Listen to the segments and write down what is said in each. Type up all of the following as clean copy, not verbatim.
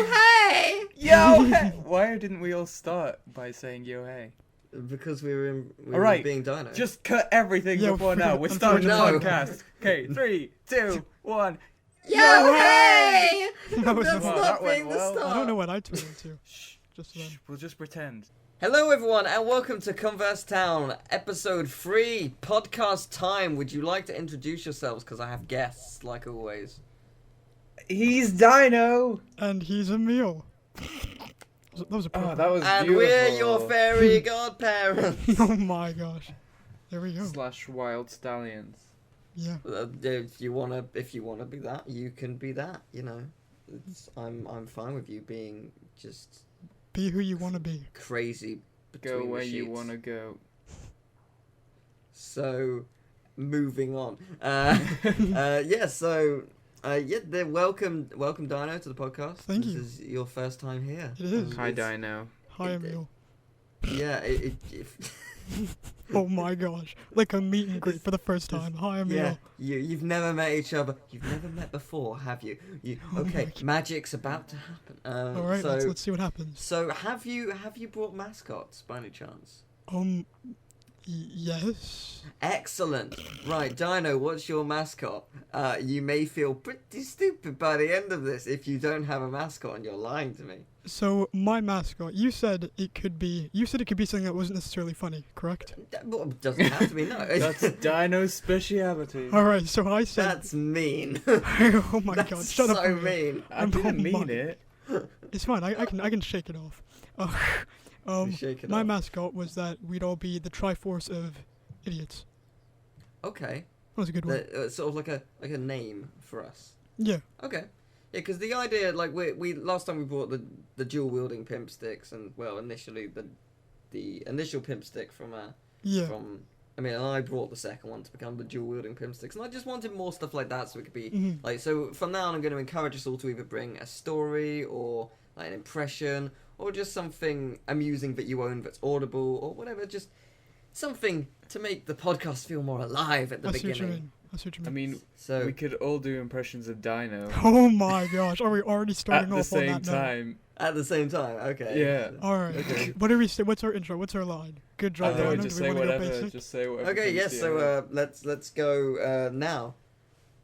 hey! Yo hey! Why didn't we all start by saying yo hey? Because we were Alright, being dino. just cut everything before now. We're starting the podcast. Okay, 3, 2, 1. Yo hey! That was That's well, not that went being the well. start. I don't know what I turned into. Shh, Just then. we'll just pretend. Hello everyone and welcome to Converse Town, episode 3, podcast time. Would you like to introduce yourselves? Because I have guests, like always. He's Dino! And he's a meal. That was a Oh, perfect. that was And beautiful. we're your fairy godparents. Oh my gosh. There we go. / wild stallions. Yeah. If you wanna be that, you can be that. You know, I'm fine with you being just Be who you want to be. crazy. Go between where the you sheets. wanna go. So, moving on. Welcome Dino to the podcast. Thank this you. This is your first time here. It is. Hi, It's- Dino. Hi, Emil. Yeah. Oh my gosh. Like a meet and greet for the first time. Hi, Emil. Yeah, you've never met each other. You've never met before, have you? Okay, magic's about to happen. Alright, so, let's see what happens. So have you brought mascots by any chance? Yes. Excellent. Right, Dino, what's your mascot? You may feel pretty stupid by the end of this if you don't have a mascot and you're lying to me. So, my mascot, you said it could be something that wasn't necessarily funny, correct? Well, it doesn't have to be, no. That's Dino's speciality. Alright, so I said... That's mean. Oh my That's god, shut up. so Emil. mean. I didn't mean my- it. It's fine, I can shake it off. Shake it My off. mascot was that we'd all be the Triforce of idiots. Okay. That was a good one. Sort of like a name for us. Yeah. Okay. Yeah, because the idea, like, we last time we brought the dual wielding pimp sticks, and well, initially the initial pimp stick from and I brought the second one to become the dual wielding pimp sticks, and I just wanted more stuff like that, so it could be like, so from now on, I'm going to encourage us all to either bring a story or like an impression or just something amusing that you own that's audible or whatever, just something to make the podcast feel more alive at the I see what you beginning. mean. I see what you I mean. mean, So we could all do impressions of Dino Oh my gosh, are we already at starting the off on same that note? time. at the same time, okay. Yeah. Alright. Okay. What do we say? What's our intro? What's our line? Good I job, don't know, Dino. just Do we say want to go whatever. basic? Just say whatever. Okay, comes yes. to So your head. let's go now.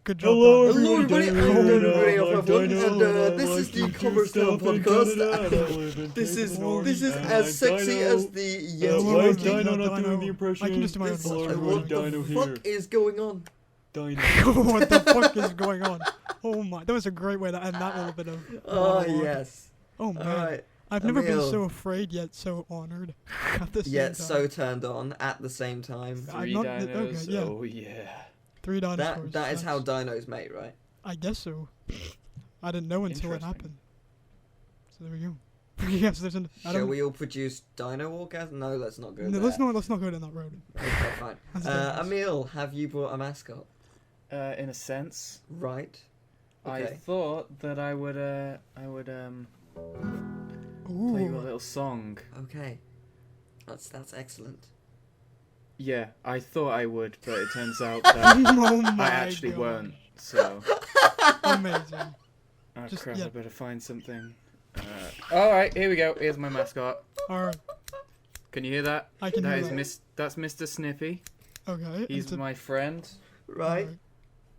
Good job, Hello, Dino. everybody. Hello, everybody. Dino. This is the Converse Town podcast. This is as sexy as the Why is Yeti. Dino not doing the impression? I can just do my own This- voice. What the fuck is going on? Dino. What the fuck is going on? Oh my, that was a great way to end that little bit of Oh monologue. yes. Oh man, Alright. I've never been Emil. so afraid yet so honored at the same Yet time. so turned on at the same time. I'm 3 not- dinos. okay, yeah. Oh yeah. 3 dinosaurs. That is how that's- dinos mate, right? I guess so. I didn't know until it Interesting. happened. So there we go. Yes, there's an. I Shall don't. we all produce dino orgasm? No, let's not go No, there. let's not go down that road. Okay, fine. That's dangerous. Emil, have you brought a mascot? In a sense, Right. I Okay. thought that I would play you a Ooh. little song. Okay. That's excellent. Yeah, I thought I would, but it turns out that Oh my I actually gosh. weren't. So, Amazing. oh Just- crap! yeah. I better find something. All right, here we go. Here's my mascot. Alright, Can you hear that? I can That hear is that. That's Mr. Snippy. Okay. He's it's a- my friend. Right.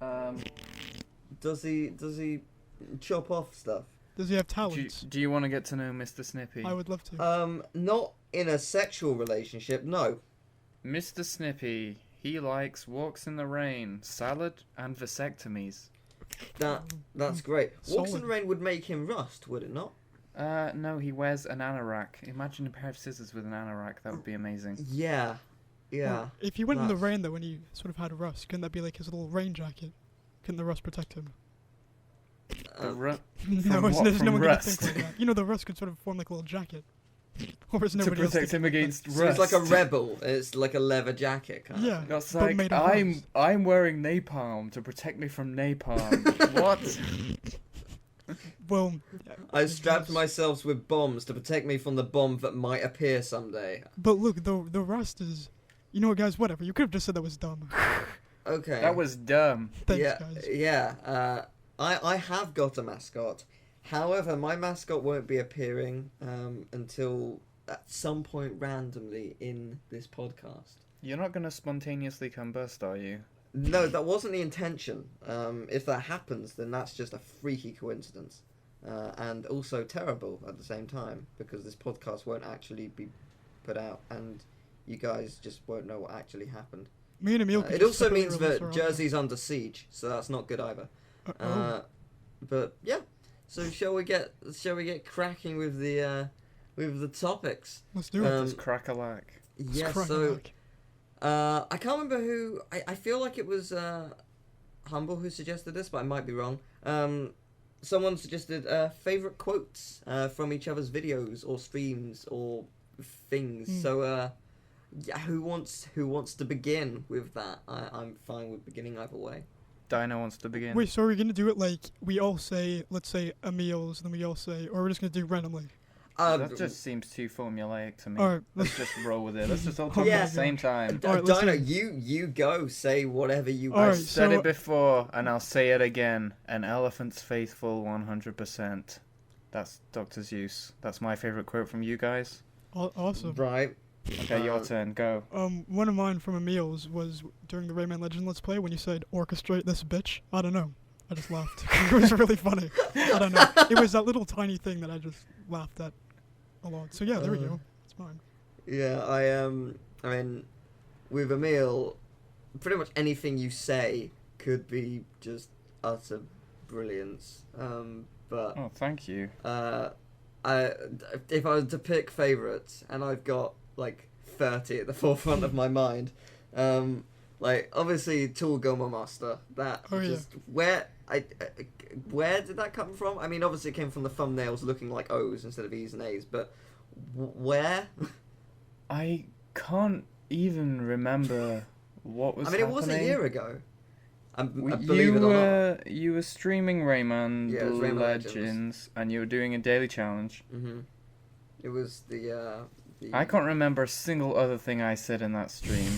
alright. Does he chop off stuff? Does he have Do talents? do you want to get to know Mr. Snippy? I would love to. Not in a sexual relationship, no. Mr. Snippy, he likes walks in the rain, salad, and vasectomies. That's great. Walks in Solid. the rain would make him rust, would it not? No, he wears an anorak. Imagine a pair of scissors with an anorak. That would be amazing. Yeah. Yeah. Well, if he went in the That's- rain though, when he sort of had rust, couldn't that be like his little rain jacket? Couldn't the rust protect him? The ru- No, what? there's From no one gonna rust? think like that. You know, the rust could sort of form like a little jacket. Or is to nobody else protect thinking him like that? against So rust. it's like a rebel. It's like a leather jacket kind Yeah. of. That's but like made of rust. I'm wearing napalm to protect me from napalm. What? Well, I strapped guess. myself with bombs to protect me from the bomb that might appear someday. But look, the rust is. You know what, guys? Whatever. You could have just said that was dumb. Okay. That was dumb. Thanks, yeah, guys. yeah. I have got a mascot, However, my mascot won't be appearing until at some point randomly in this podcast. You're not going to spontaneously combust, are you? No, that wasn't the intention. If that happens, then that's just a freaky coincidence. And also terrible at the same time, because this podcast won't actually be put out, and you guys just won't know what actually happened. Me and Emil. It also means that Jersey's under siege, so that's not good either. But yeah, so shall we get cracking with the topics? Let's do it. Just crack-a-lack. Yeah, so I can't remember who. I feel like it was Humble who suggested this, but I might be wrong. Someone suggested favorite quotes from each other's videos or streams or things. So yeah, who wants to begin with that? I'm fine with beginning either way. Dino wants to begin. Wait, so are we gonna do it like we all say, let's say Emil's, then we all say, or we're just gonna do randomly? That just seems too formulaic to me. Alright, let's just roll with it. Let's just all talk Yeah. at the same time. Alright, Dino, you go. Say whatever you Alright, want. I've said so- it before, and I'll say it again. An elephant's faithful 100%. That's Dr. Zeus. That's my favourite quote from you guys. Awesome. Right. Okay, your turn. Go. One of mine from Emil's was during the Rayman Legends Let's Play when you said, orchestrate this bitch. I don't know. I just laughed. It was really funny. I don't know. It was that little tiny thing that I just laughed at a lot. So yeah, there we go. It's mine. Yeah, I mean, with Emil, pretty much anything you say could be just utter brilliance. But Oh, thank you. if I was to pick favourites, and I've got like 30 at the forefront of my mind, like obviously Tealgamemaster. That just where did that come from? I mean, obviously it came from the thumbnails looking like O's instead of E's and A's, but where? I can't even remember what was happening. It was a year ago. I believe You it or not. you were streaming Rayman, Yeah, it was Rayman Legends, and you were doing a daily challenge. It was the I can't remember a single other thing I said in that stream.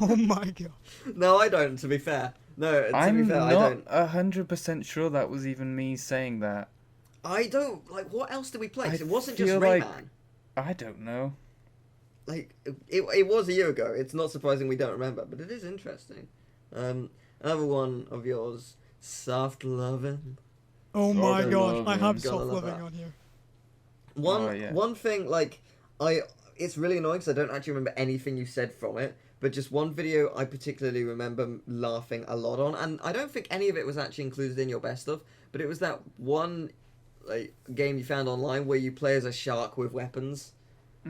Oh my god. No, I don't. To be fair, no. I'm I not don't. 100% sure that was even me saying that. I don't like. What else did we play? 'Cause I it wasn't just feel Rayman. like- I don't know. Like it was a year ago. It's not surprising we don't remember, but it is interesting. Another one of yours, soft loving. Oh my Soft gosh. I loving. have Gotta soft love living that. on here. One thing, like it's really annoying because I don't actually remember anything you said from it. But just one video I particularly remember laughing a lot on, and I don't think any of it was actually included in your best of. But it was that one like game you found online where you play as a shark with weapons.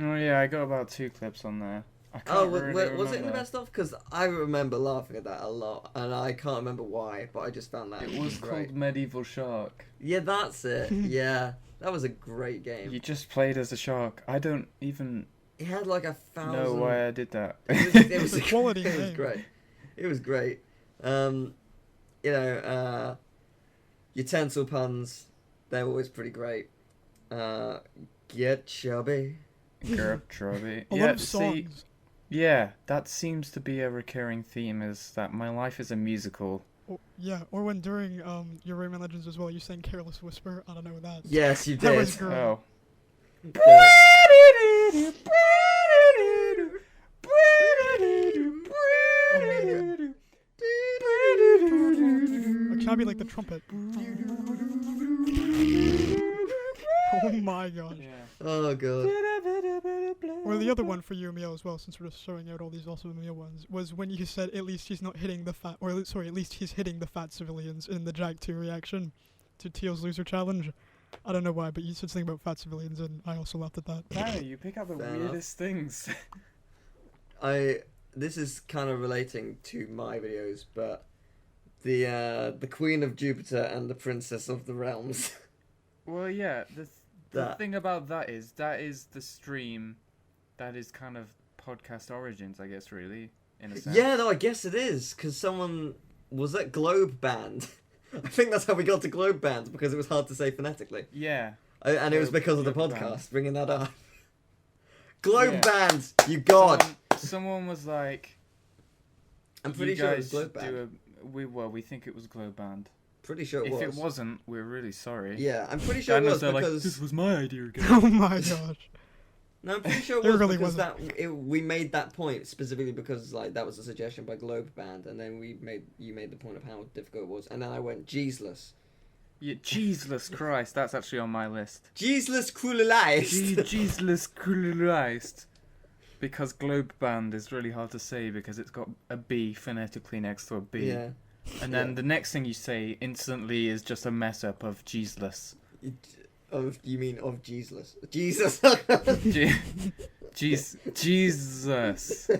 Oh yeah, I got about 2 clips on there. I can't Oh, really was it in the remember. best of? Because I remember laughing at that a lot, and I can't remember why, but I just found that It was great. called Medieval Shark. Yeah, that's it. Yeah, that was a great game. You just played as a shark. I don't even It had like 1,000. know why I did that. It was It's a quality It was game. great. It was great. Utensil puns, they're always pretty great. Get chubby. Gerb Trubby. A Yeah, lot of see, songs. yeah, that seems to be a recurring theme, is that my life is a musical. Or when during your Rayman Legends as well, you sang Careless Whisper. I don't know that. Yes, you That did. was great. Oh. Or can I be like the trumpet? Oh my gosh. Yeah. Oh god. Or the other one for you, Emil, as well, since we're just showing out all these awesome Emil ones, was when you said at least he's not hitting the fat, or sorry, at least he's hitting the fat civilians in the Jag 2 reaction to Teal's loser challenge. I don't know why, but you said something about fat civilians, and I also laughed at that. Dino, you pick up the Fair weirdest things. This is kind of relating to my videos, but the Queen of Jupiter and the Princess of the Realms. Well, yeah, the That. thing about that is the stream that is kind of podcast origins, I guess, really, in a sense. Yeah, no, I guess it is, because someone was at Globe Band. I think that's how we got to Globe Band, because it was hard to say phonetically. Yeah. And it was because of the Globe podcast, Band. bringing that up. Globe Yeah. Band, you god! Someone was like, I'm pretty you sure it guys was Globe should Band. we think it was Globe Band. pretty sure it was. If it wasn't, we're really sorry. Yeah, I'm pretty sure it was Dinosaur, because... like, this was my idea again. Oh my gosh. No, I'm pretty sure it It was really because wasn't. we made that point specifically because like that was a suggestion by Globe Band, and then you made the point of how difficult it was, and then I went Jeezeless. Yeah, Jesus Christ, that's actually on my list. Jeezeless Cruelized. Jesus Christ. Because Globe Band is really hard to say because it's got a B phonetically next to a B. Yeah. And then the next thing you say instantly is just a mess up of Jeezeless. You mean of Jeezeless? Jesus. Jesus.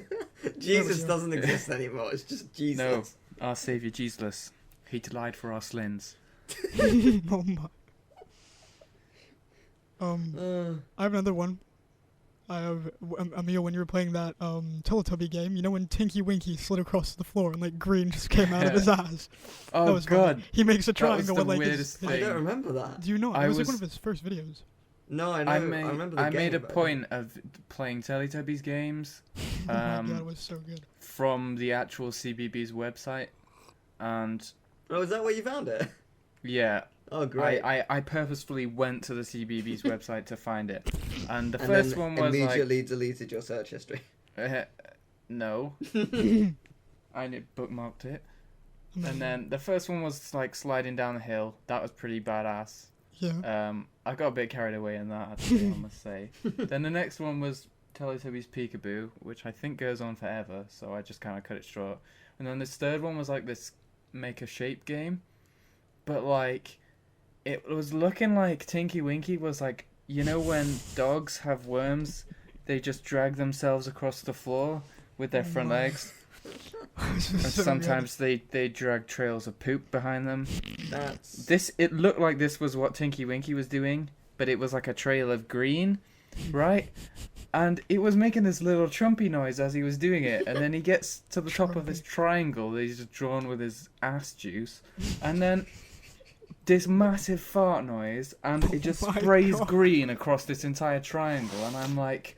Jesus doesn't exist anymore. It's just Jesus. No, our saviour Jeezeless. He died for our sins. Oh my. I have another one. I have Emil, when you were playing that Teletubby game, you know when Tinky Winky slid across the floor and like green just came out of his ass. Oh that was God! Funny. He makes a triangle That was with the like weirdest his, I thing. don't remember that. Do you know? It was like one of his first videos. No, I know. I remember the I game, made a but- point of playing Teletubbies games Oh my god, it was so good. from the actual CBB's website, and Oh, is that where you found it? yeah, Oh, great. I purposefully went to the CBB's website to find it, and the And first then one was immediately deleted your search history. like, no, I bookmarked it, and then the first one was like sliding down the hill. That was pretty badass. Yeah. I got a bit carried away in that, actually, I must say. Then the next one was Teletubbies Peekaboo, which I think goes on forever, so I just kind of cut it short. And then this third one was like this make a shape game, but like it was looking like Tinky Winky was like, you know when dogs have worms, they just drag themselves across the floor with their front legs. And sometimes they drag trails of poop behind them. It looked like this was what Tinky Winky was doing, but it was like a trail of green, right? And it was making this little trumpy noise as he was doing it, and then he gets to the top of this triangle that he's drawn with his ass juice, and then this massive fart noise, and it just sprays green across this entire triangle, and I'm like,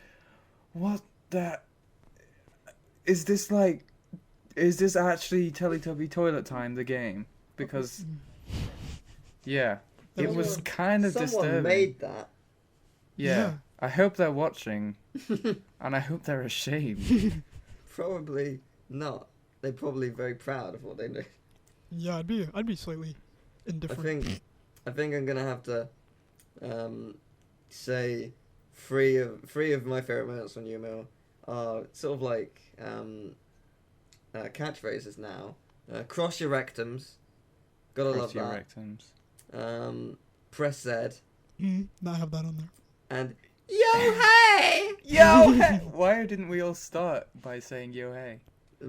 what the... Is this actually Teletubby Toilet Time, the game? Because, yeah, it was kind of disturbing. Someone made that. Yeah. I hope they're watching, and I hope they're ashamed. Probably not. They're probably very proud of what they do. Yeah, I'd be slightly indifferent. I think I'm gonna have to say three of my favorite moments from UML are sort of like catchphrases now. Cross your rectums. Gotta Cross your love that. rectums. Press Z. Not have that on there. And yo hey! Yo hey! Why didn't we all start by saying yo hey?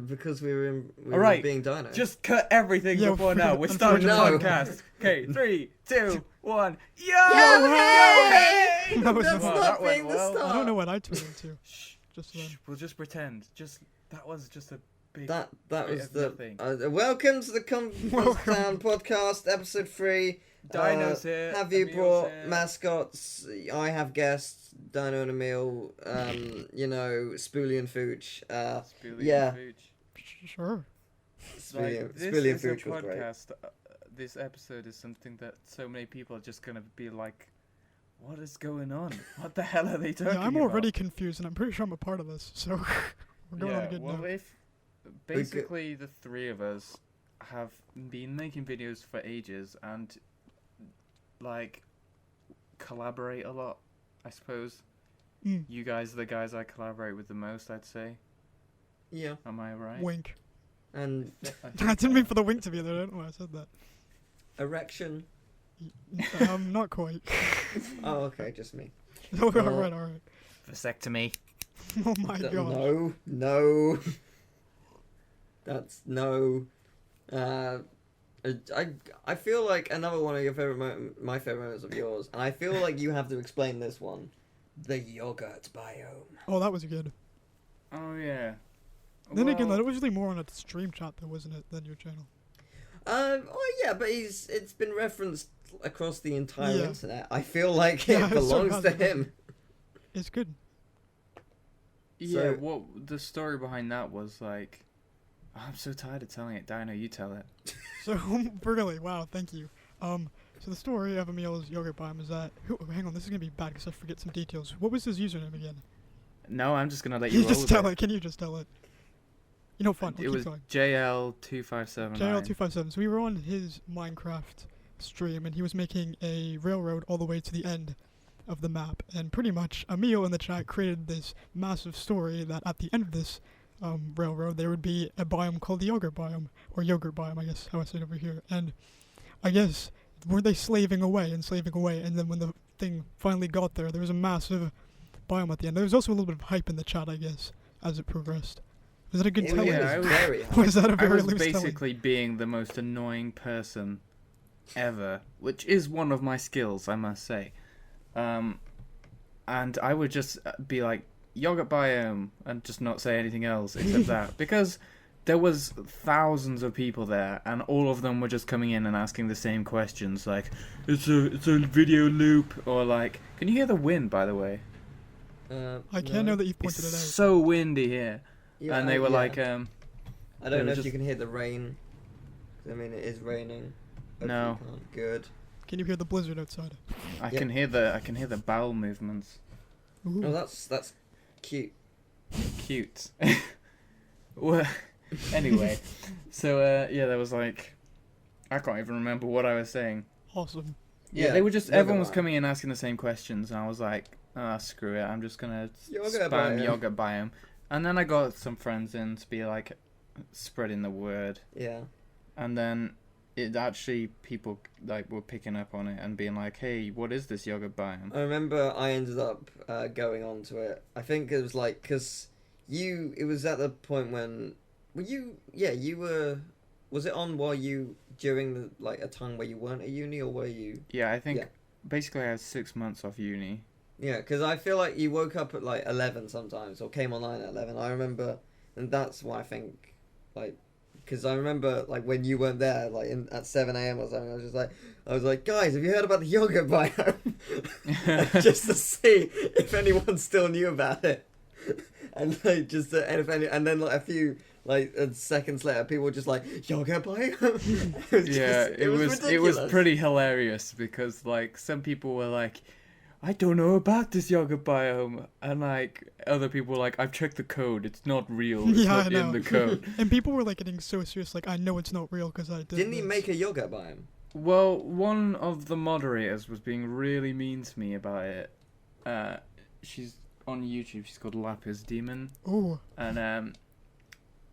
Because we were Alright, being dinos. just cut everything Yeah, before now. We're starting No. the podcast. Okay, 3, 2, 1. Yo hey! No, it's That's not. not That went being the well. start. I don't know what I turned into. Shh, Just then. we'll just pretend. That was just a big... That bit was of the nothing. welcome to the Converse Town podcast, episode 3. Dinos here. Have you Emil's brought here. mascots? I have guests. Dino and Emil. Spoolie and Fooch. Spoolie yeah. and Fooch. Sure. Spoolie This and is a Fooch was great. podcast. This episode is something that so many people are just gonna be like, "What is going on? What the hell are they talking Yeah, I'm about?" already confused, and I'm pretty sure I'm a part of this, so we're going on a good well, note. if basically the three of us have been making videos for ages and like collaborate a lot, I suppose. You guys are the guys I collaborate with the most, I'd say. Yeah. Am I right? Wink. And I didn't mean for the wink to be there. I don't know why I said that. erection. Not quite. Oh, okay, just me. All right. Vasectomy. Oh my god. No. That's no. I feel like another one of your my favorite moments of yours, and I feel like you have to explain this one. The yogurt biome. Oh, that was good. Oh yeah. Then again, that was really more on a stream chat, though, wasn't it, than your channel? Oh yeah, but it's been referenced across the entire Yeah. internet. I feel like Yeah, it it sort of belongs has to it. him. It's good. Yeah, So- what the story behind that was like, I'm so tired of telling it. Dino, you tell it. So, really, wow, thank you. So the story of Emil's yogurt biome is that... hang on, this is going to be bad because I forget some details. What was his username again? No, I'm just gonna let you You roll just with tell it. it. Can you just tell it? You know, fun. It We'll was keep going. JL2579. JL257. So we were on his Minecraft stream, and he was making a railroad all the way to the end of the map. And pretty much, Emil in the chat created this massive story that at the end of this railroad, there would be a biome called the yogurt biome, or yogurt biome, I guess, how I say it over here. And I guess, were they slaving away, and then when the thing finally got there, there was a massive biome at the end. There was also a little bit of hype in the chat, I guess, as it progressed. Was that a good telling? Yeah, Was that a I very was loose telling? basically being the most annoying person ever, which is one of my skills, I must say. And I would just be like, yogurt biome, and just not say anything else except that. Because there was thousands of people there, and all of them were just coming in and asking the same questions, like, it's a video loop, or like, can you hear the wind, by the way? I can't know that you've pointed It's it out. so windy here. Yeah, And they were like, I don't know if just- you can hear the rain. I mean, it is raining. Hopefully No. you can't. Good. Can you hear the blizzard outside? I Yep. can hear the bowel movements. Ooh. Oh, that's cute. Cute. Well, anyway, so yeah, there was like, I can't even remember what I was saying. Awesome. Yeah, they were just, yogurt everyone was biome. coming in asking the same questions, and I was like, screw it, I'm just gonna Yogurt spam biome. yogurt biome. And then I got some friends in to be like, spreading the word, Yeah. and then it actually, people like were picking up on it and being like, hey, what is this yogurt biome? I remember I ended up going on to it. I think it was like, because it was at the point when, you were, was it on while you, during the, like, a time where you weren't at uni, or were you? Yeah, I think Yeah. basically I had 6 months off uni. Yeah, because I feel like you woke up at like 11 sometimes, or came online at 11. I remember, and that's why I think, like, because I remember like when you weren't there, like at 7 a.m. or something. I was like, guys, have you heard about the yogurt biome? Just to see if anyone still knew about it, and like and then like a few seconds later, people were just like, yogurt biome. It was ridiculous. pretty hilarious because like some people were like, I don't know about this yogurt biome, and like other people were like, I've checked the code, it's not real, it's Yeah, I not know. in the code. And people were like getting so serious, like, I know it's not real because I did. Didn't he this. make a yogurt biome? Well, one of the moderators was being really mean to me about it. She's on YouTube, she's called Lapis Demon, Ooh. and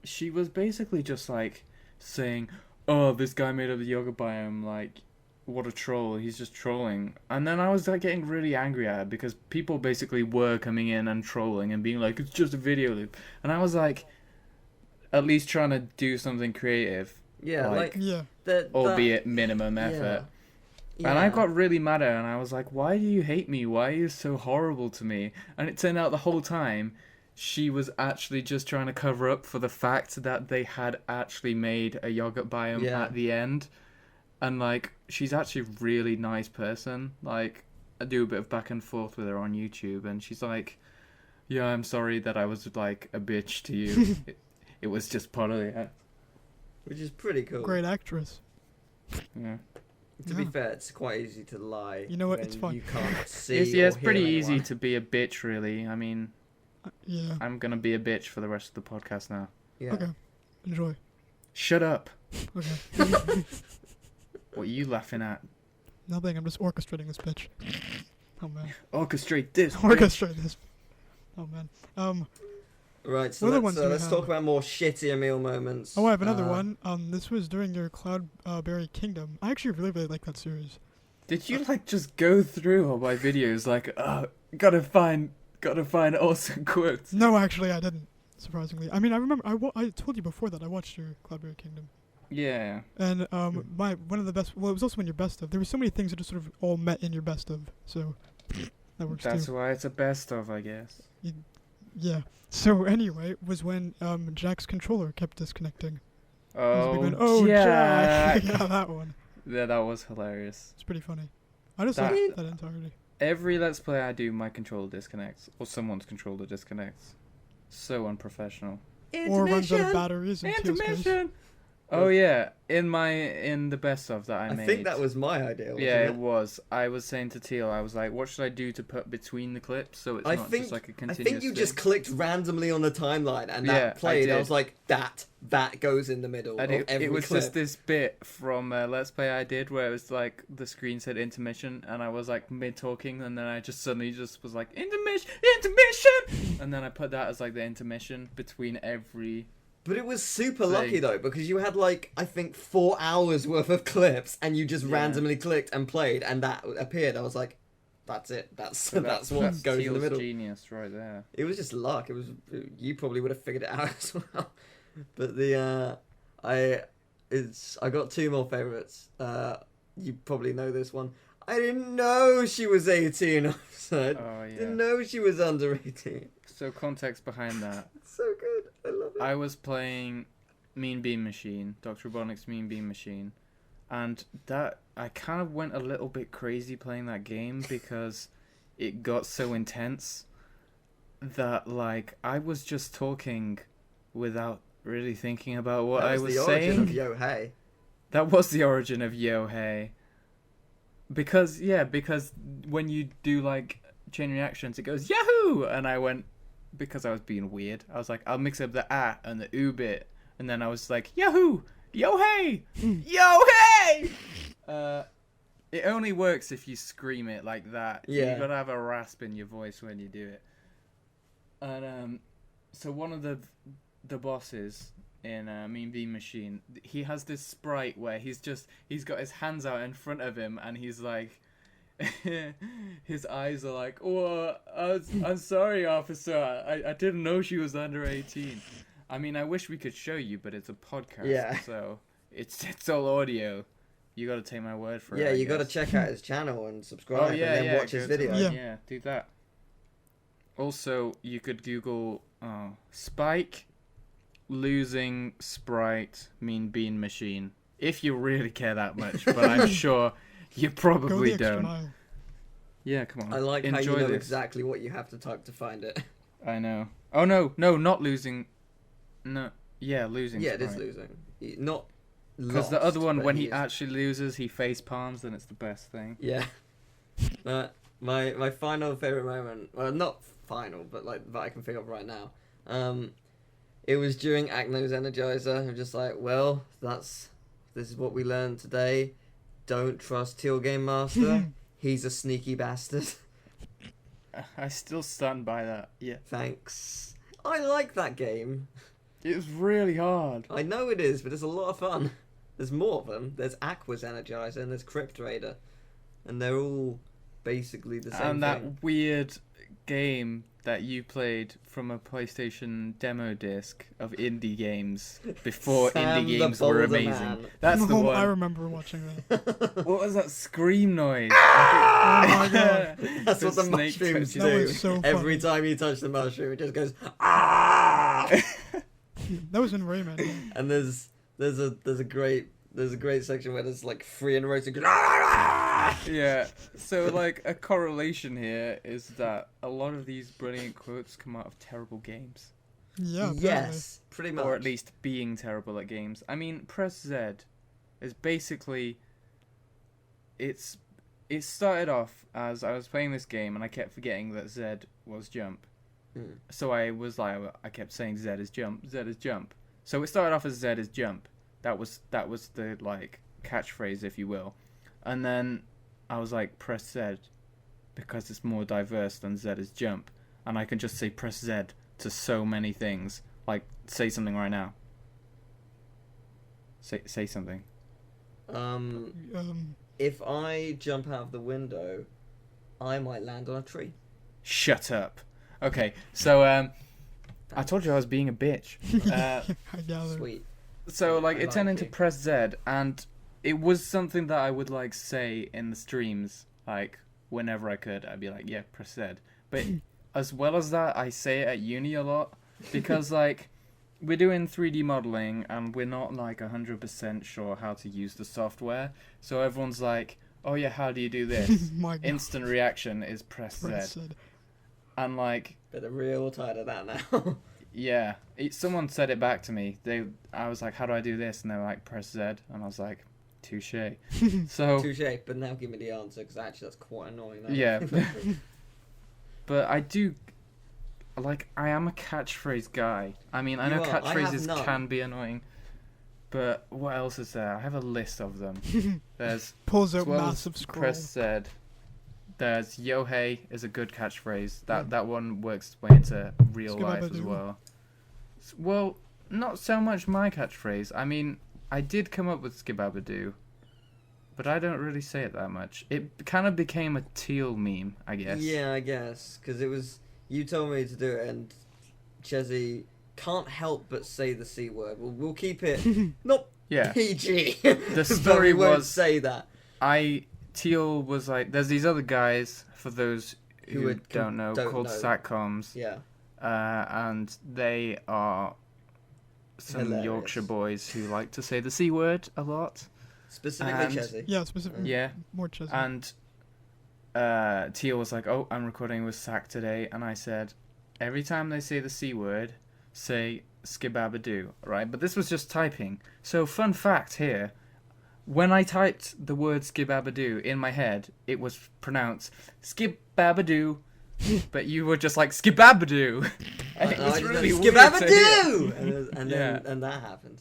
she was basically just like saying, oh, this guy made up the yogurt biome, like, what a troll, he's just trolling. And then I was like getting really angry at her because people basically were coming in and trolling and being like, it's just a video loop. And I was like, at least trying to do something creative, Yeah, Like, Yeah. albeit minimum effort. Yeah. And I got really mad at her and I was like, why do you hate me? Why are you so horrible to me? And it turned out the whole time she was actually just trying to cover up for the fact that they had actually made a yogurt biome Yeah. at the end. And like, she's actually a really nice person. Like, I do a bit of back and forth with her on YouTube, and she's like, yeah, I'm sorry that I was like a bitch to you. it was just part of it. Which is pretty cool. Great actress. Yeah. To be Yeah. fair, it's quite easy to lie. You know what, when it's fine. You can't see. It's or pretty hear easy anyone. to be a bitch, really. I mean, Yeah. I'm gonna be a bitch for the rest of the podcast now. Yeah. Okay. Enjoy. Shut up. Okay. What are you laughing at? Nothing. I'm just orchestrating this bitch. Oh man. Orchestrate this. Orchestrate this. Oh man. Right. So What other ones do we let's have? talk about more shitty Emil moments. Oh, I have another one. This was during your Cloudberry Kingdom. I actually really like that series. Did you like just go through all my videos like, gotta find awesome quotes? No, actually, I didn't. Surprisingly, I mean, I remember I told you before that I watched your Cloudberry Kingdom, Yeah. and one of the best. Well, it was also in your best of. There were so many things that just sort of all met in your best of, so that works That's too. why it's a best of, I guess. Yeah. So anyway, was when Jack's controller kept disconnecting. He was Oh, going, oh Jack. Jack! Yeah, that one. Yeah, that was hilarious. It's pretty funny. I just That- liked that entirely. Every Let's Play I do, my controller disconnects, or someone's controller disconnects. So unprofessional. Or runs out of batteries in Teal's case. Intermission. Oh yeah, in the best of that I made. I think that was my idea. Wasn't Yeah, it it was. I was saying to Teal, I was like, what should I do to put between the clips so it's not just like a continuous I think you thing? just clicked randomly on the timeline and Yeah, that played. I I was did. like, that goes in the middle And of every it was clip. just this bit from Let's Play I did where it was like the screen said intermission and I was like mid talking and then I just suddenly just was like intermission, and then I put that as like the intermission between every. But it was super lucky though, because you had like, I think 4 hours worth of clips and you just randomly clicked and played and that appeared. I was like, that's it. That's what goes in the Teal's middle. Genius right there. It was just luck. You probably would have figured it out as well. But I got 2 more favourites. You probably know this one. I didn't know she was 18. I said, Oh yeah. didn't know she was under 18. So context behind that. So good. I love it. I was playing Mean Bean Machine, Dr. Robotnik's Mean Bean Machine, and that I kind of went a little bit crazy playing that game because it got so intense that like I was just talking without really thinking about what I was the origin saying. of Yo Hey. That was the origin of Yo Hey. Because when you do like chain reactions, it goes Yahoo! And I went, because I was being weird, I was like, I'll mix up the ah and the oo bit. And then I was like, Yahoo! Yo hey! Yo hey! It only works if you scream it like that. Yeah. You gotta have a rasp in your voice when you do it. And so one of the bosses in Mean Bean Machine, he has this sprite where he's got his hands out in front of him and he's like, his eyes are like, oh, I'm sorry, officer, I didn't know she was under 18. I mean, I wish we could show you, but it's a podcast, so it's all audio. You gotta take my word for it. Yeah, I you gotta guess. check out his channel and subscribe and then watch his go to videos. that. Yeah, do that. Also, you could Google Spike losing sprite Mean Bean Machine if you really care that much, but I'm sure you probably Go the extra don't. mile. Yeah, come on. I like how Enjoy you know this. exactly what you have to type to find it. I know. Oh no, not losing. No, yeah, losing. Yeah, it is sprite. losing. Not Because the other one, but when he is. actually loses, he face palms, and it's the best thing. Yeah. My final favorite moment. Well, not final, but like that I can think of right now. It was during Acno's Energizer. I'm just like, well, this is what we learned today. Don't trust Tealgamemaster. He's a sneaky bastard. I still stand by that. Yeah. Thanks. I like that game. It was really hard. I know it is, but it's a lot of fun. There's more of them. There's Aqua's Energizer and there's Crypt Raider. And they're all basically the same And that thing. weird game that you played from a PlayStation demo disc of indie games before Sam indie the games were Boulder amazing. Man. That's the Oh, one. I remember watching that. What was that scream noise? Oh my god. That's what the snake mushrooms touches That do. was so Every funny. time you touch the mushroom, it just goes ah. That was in Rayman. Yeah. And there's a great section where there's like 3 in a row. So it goes, ah! Yeah, so like a correlation here is that a lot of these brilliant quotes come out of terrible games. Yeah, apparently. Yes, pretty much. Or at least being terrible at games. I mean, press Z is basically... It started off as I was playing this game and I kept forgetting that Z was jump. Mm. So I kept saying Z is jump, Z is jump. So it started off as Z is jump. That was the like catchphrase, if you will. And then I was like, press Z because it's more diverse than Z is jump. And I can just say press Z to so many things. Like, say something right now. Say something. If I jump out of the window, I might land on a tree. Shut up. Okay, so I told you I was being a bitch. I gather. Sweet. So like I it turned like into you. press Z, and it was something that I would like say in the streams, like whenever I could. I'd be like, yeah, press Z. But as well as that, I say it at uni a lot because like we're doing 3D modeling and we're not like 100% sure how to use the software. So everyone's like, oh yeah, how do you do this? My god. Instant reaction is press Press Z. Z. And like, But they're real tired of that now. Yeah, someone said it back to me. I was like, how do I do this? And they were like, press Z. And I was like, touche. So Touche, but now give me the answer, because actually that's quite annoying. That. yeah. But I do, like, I am a catchphrase guy. I mean, I know catchphrases can be annoying. But what else is there? I have a list of them. There's Pulls out massive scroll. Chris said. There's Yo Hey is a good catchphrase. That one works its way into real life as well. Well, not so much my catchphrase. I mean, I did come up with Skibabadoo, but I don't really say it that much. It kind of became a Teal meme, I guess. Yeah, I guess, because it was you told me to do it, and Chezzy can't help but say the C word. We'll keep it not PG. The story but we won't was say that. Teal was like, there's these other guys, for those who don't know, called Satcoms. Yeah. And they are some Hilarious. Yorkshire boys who like to say the C word a lot. Specifically Chezzy. Yeah, specifically. Yeah. More Chezzy. And Teal was like, oh, I'm recording with Sack today. And I said, every time they say the C word, say Skibabadoo, right? But this was just typing. So fun fact here. When I typed the word Skibabadoo in my head, it was pronounced Skibabadoo, but you were just like Skibabadoo. And it was really weird. Skibabadoo! And that happened.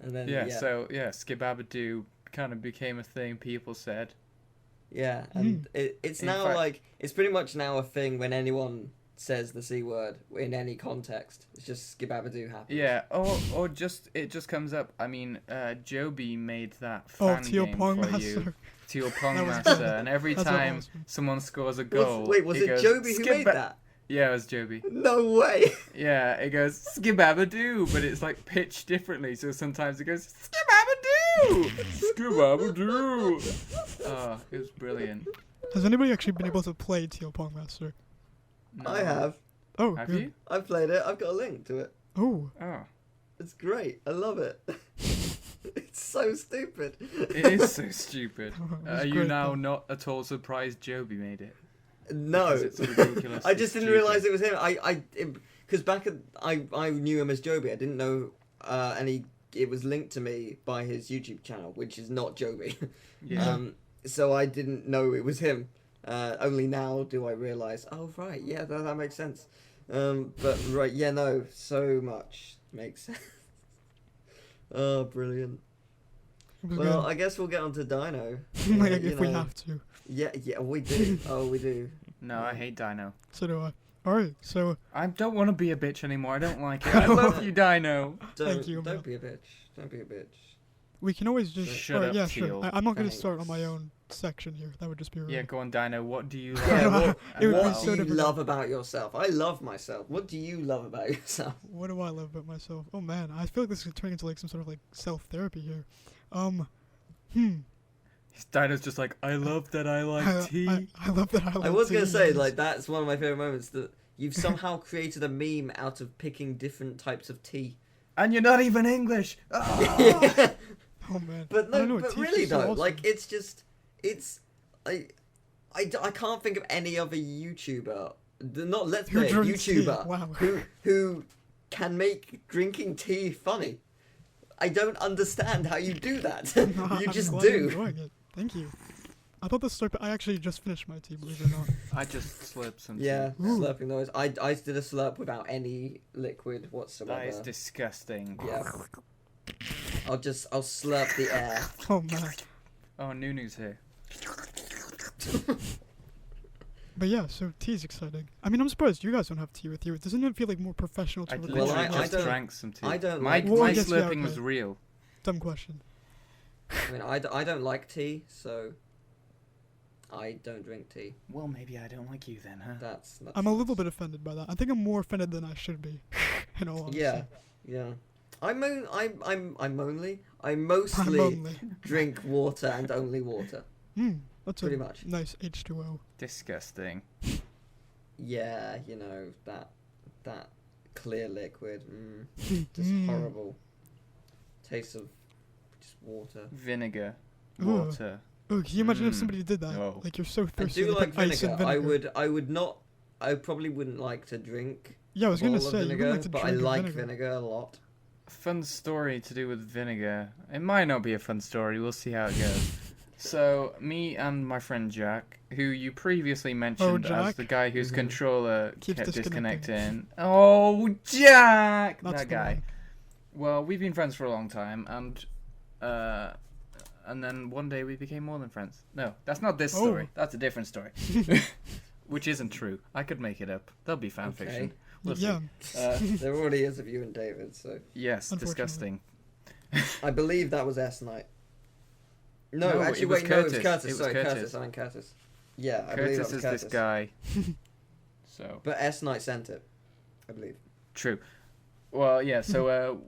And then so Skibabadoo kind of became a thing people said. Yeah, and it's now fact, it's pretty much now a thing when anyone says the C word in any context. It's just Skibabadoo happens. Yeah, or just it just comes up. I mean, Joby made that fan game for you. Tealgamemaster, and every time someone scores a goal, was it Joby who made that? Yeah, it was Joby. No way. Yeah, it goes Skibabadoo, but it's like pitched differently. So sometimes it goes Skibabadoo, Skibabadoo. Oh, it was brilliant. Has anybody actually been able to play Tealgamemaster? No. I have. Oh, have good. you? I've played it. I've got a link to it. Oh. It's great. I love it. It's so stupid. It is so stupid. Are you now though. not at all surprised Joby made it? No. It's ridiculous. I just didn't realise it was him. Because I knew him as Joby. I didn't know, it was linked to me by his YouTube channel, which is not Joby. Yeah. So I didn't know it was him. Only now do I realise, oh right, yeah, that makes sense. But right, yeah, no, so much makes sense. Oh, brilliant. Well, I guess we'll get on to Dino. If we have to. Yeah, we do. Oh, we do. No, I hate Dino. So do I. Alright, so... I don't want to be a bitch anymore. I don't like it. I love you, Dino. Thank you. Don't be a bitch. Don't be a bitch. We can always just... Shut up, yeah, Teal. sure. I'm not going to start on my own section here. That would just be rude. Yeah, go on, Dino. What do you like? Yeah, It would be what so do you difficult. love about yourself? I love myself. What do you love about yourself? What do I love about myself? Oh man, I feel like this is turning into like some sort of like self-therapy here. Dino's just like, I love that I like tea. I love that I like tea. I was going to say, like, that's one of my favourite moments, that you've somehow created a meme out of picking different types of tea. And you're not even English. Oh. Yeah. Oh man. But no, know, but tea's really so though, awesome. like, it's just, I can't think of any other YouTuber, not let's Who play it, drinks tea, YouTuber, wow. who can make drinking tea funny. I don't understand how you do that. You I'm just glad you're do. enjoying it. Thank you. I thought this slurp. I actually just finished my tea, believe it or not. I just slurped some tea. Yeah, Ooh. slurping noise. I did a slurp without any liquid whatsoever. That is disgusting. Yeah. I'll slurp the air. Oh man. Oh, Nunu's here. But yeah, so tea's exciting. I mean, I'm surprised you guys don't have tea with you. Doesn't it feel like more professional to I record? literally I just don't- drank some tea. I don't my like Well, I my guess, yeah, slurping okay. was real. Dumb question. I mean, I don't like tea, so I don't drink tea. Well, maybe I don't like you then, huh? That's I'm a little bit offended by that. I think I'm more offended than I should be. In all honesty. Yeah. I mostly I'm only. drink water and only water. That's Pretty a much. nice H2O. Disgusting. Yeah, you know, that clear liquid. Just horrible. Taste of just water. Vinegar. Ugh. Water. Oh, can you imagine if somebody did that? No. Like, you're so I thirsty. do they like put ice in vinegar. vinegar. I would not. I probably wouldn't like to drink Yeah, I was gonna bottle of say you vinegar, wouldn't like to but I drink like vinegar. vinegar a lot. Fun story to do with vinegar. It might not be a fun story. We'll see how it goes. So, me and my friend Jack, who you previously mentioned as Jack? the guy whose Mhm. controller Keeps kept disconnecting. disconnecting. Oh, Jack! That's That the guy. one. Well, we've been friends for a long time, and then one day we became more than friends. No, that's not this story. That's a different story. Which isn't true. I could make it up. There'll be fan Okay. fiction. We'll Yeah. see. There already is of you and David, so Yes, Unfortunately. disgusting. I believe that was S Night. No, No, actually, it was wait, no, it was Curtis. Curtis. It was Sorry, Curtis. Curtis. I meant Curtis. Yeah, I believe that Curtis was is Curtis. this guy. So But S Night sent it, I believe. true. Well, yeah. So,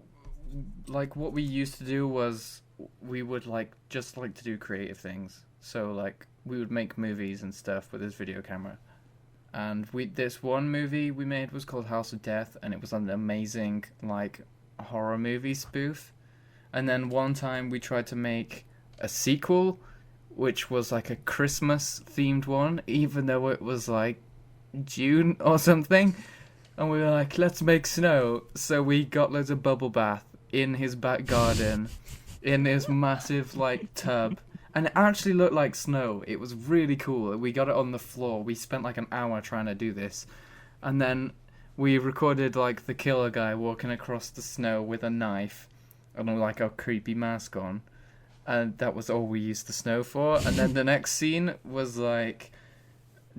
like, what we used to do was we would just like to do creative things. So, like, we would make movies and stuff with this video camera. And this one movie we made was called House of Death, and it was an amazing horror movie spoof. And then one time we tried to make a sequel, which was like a Christmas themed one, even though it was like June or something. And we were like, let's make snow. So we got loads of bubble bath in his back garden, in this massive tub. And it actually looked like snow. It was really cool. We got it on the floor. We spent like an hour trying to do this. And then we recorded the killer guy walking across the snow with a knife and a creepy mask on. And that was all we used the snow for. And then the next scene was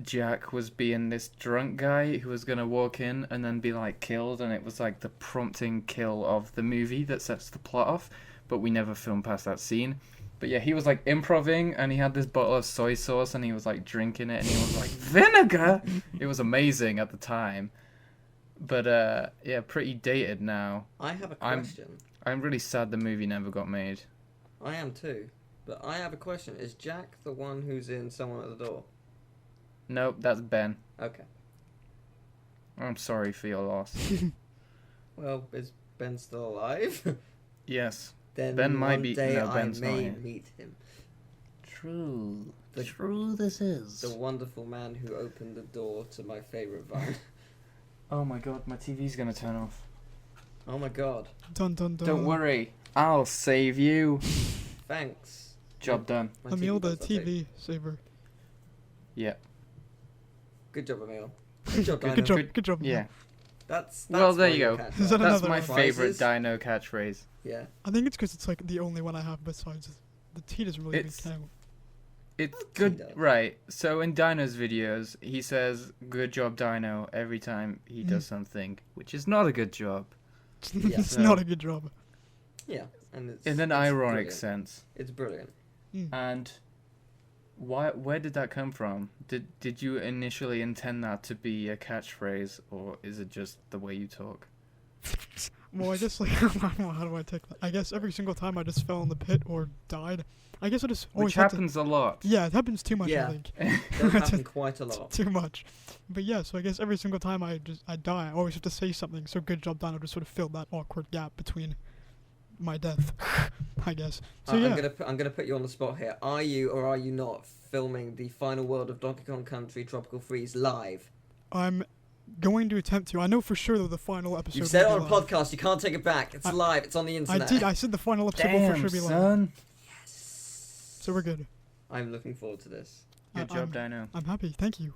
Jack was being this drunk guy who was going to walk in and then be killed. And it was the prompting kill of the movie that sets the plot off. But we never filmed past that scene. But yeah, he was improving, and he had this bottle of soy sauce, and he was drinking it, and he was like, vinegar! It was amazing at the time. But yeah, pretty dated now. I have a question. I'm really sad the movie never got made. I am too. But I have a question. Is Jack the one who's in Someone at the Door? Nope, that's Ben. Okay. I'm sorry for your loss. Well, is Ben still alive? Yes. Then Ben might one be- day no, I Ben's not may here. meet him. True. The- True this is. The wonderful man who opened the door to my favourite vine. Oh my god, my TV's gonna turn off. Oh my god. Dun dun dun. Don't worry, I'll save you. Thanks. Job done. My Emil, the does that thing. TV saver. Yeah. Good job, Emil. Good job, Dino. Good job. Good job. Yeah. That's Well, there why you you're go. a cat Is dog. that That's another my one? favorite Prizes? dino catchphrase. Yeah. I think it's because it's the only one I have besides the T doesn't really It's- count. It's Well, he good, does. right? So in Dino's videos, he says "Good job, Dino" every time he Mm. does something, which is not a good job Yeah. It's So- not a good job. Yeah. And it's in an it's ironic brilliant. sense. It's brilliant. Mm. And where did that come from? Did you initially intend that to be a catchphrase, or is it just the way you talk? Well, I guess how do I take that? I guess every single time I just fell in the pit or died. I guess I just always Which had to- happens a lot. Yeah, it happens too much. Yeah. I think Does happen quite a lot. too much. But yeah, so I guess every single time I die, I always have to say something. So good job, Dino, to sort of fill that awkward gap between my death. I guess. So yeah. I'm gonna put you on the spot here. Are you or are you not filming the final world of Donkey Kong Country Tropical Freeze live? I'm going to attempt to. I know for sure that the final episode. You've said it will on be a live. podcast. You can't take it back. It's I- live. It's on the I internet. did. I said the final episode will for Damn, sure be live. son. So we're good. I'm looking forward to this. Good job, Dino. I'm happy. Thank you.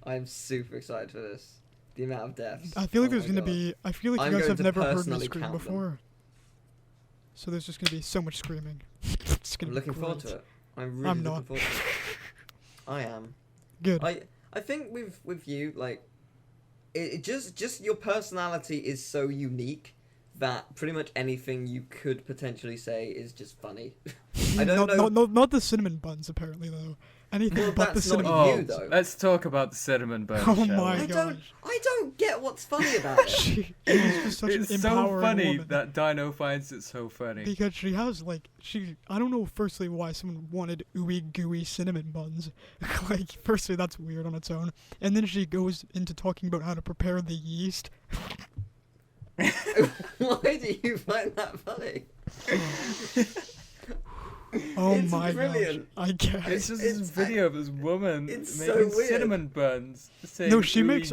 I'm super excited for this. The amount of deaths. I feel like Oh there's my gonna God. be. I feel like I'm you guys going have to never heard me personally scream count them. before. So there's just gonna be so much screaming. It's gonna I'm be looking forward great. to it. I'm really I'm looking not. forward to it. I am. Good. I think with you, it just your personality is so unique that pretty much anything you could potentially say is just funny. I don't know. Not the cinnamon buns apparently though. Anything Well, but the that's not cinnamon. you, Oh, though. let's talk about the cinnamon bun. Oh shall my we? God. I don't get what's funny about it. She's just such It's an so empowering funny woman. that Dino finds it so funny. Because she has I don't know firstly why someone wanted ooey gooey cinnamon buns. Firstly that's weird on its own. And then she goes into talking about how to prepare the yeast. Why do you find that funny? Oh It's my brilliant. gosh. I guess. It's just this video of this woman it's so making weird. cinnamon buns. Saying, No, she "Ooey makes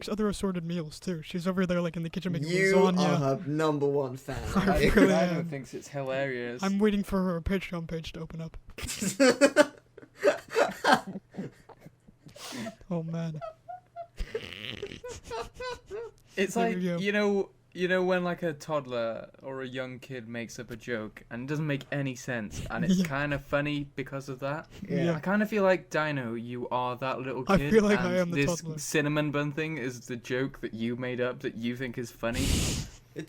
gooey." other assorted meals too. She's over there like in the kitchen making You lasagna. are her number one fan. I Right? really Rhino am. thinks it's hilarious. I'm waiting for her Patreon page to open up. Oh man. It's There like we go. you know when like a toddler or a young kid makes up a joke and it doesn't make any sense and it's Yeah. kind of funny because of that. Yeah. I kind of feel like Dino, you are that little I kid. feel like and I am the this toddler. cinnamon bun thing is the joke that you made up that you think is funny.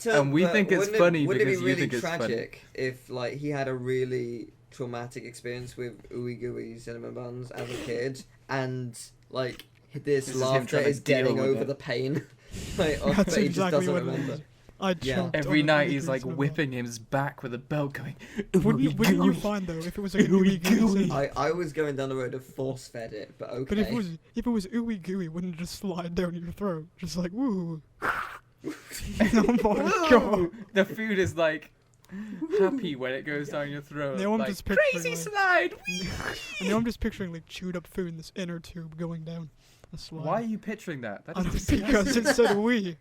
And we think it's funny wouldn't because it you be really think it's funny. tragic if like he had a really traumatic experience with ooey gooey cinnamon buns as a kid, and like this This is him laughter trying to is getting deal with over it. the pain. Like, That's that he exactly just what doesn't it remember. is. I Yeah. choked Every on night ooey he's gooey like cinnamon whipping his back with a belt going. bun. Wouldn't you find though if it was like an ooey gooey? I was going down the road of force fed it, but okay. But if it was ooey gooey, wouldn't it just slide down your throat, just like woo? Oh my god! The food is like happy when it goes down your throat. Now I'm like, just picturing, crazy like- slide. And now I'm just picturing like chewed up food in this inner tube going down a slide. Why are you picturing that? That I is don't- because it said wee.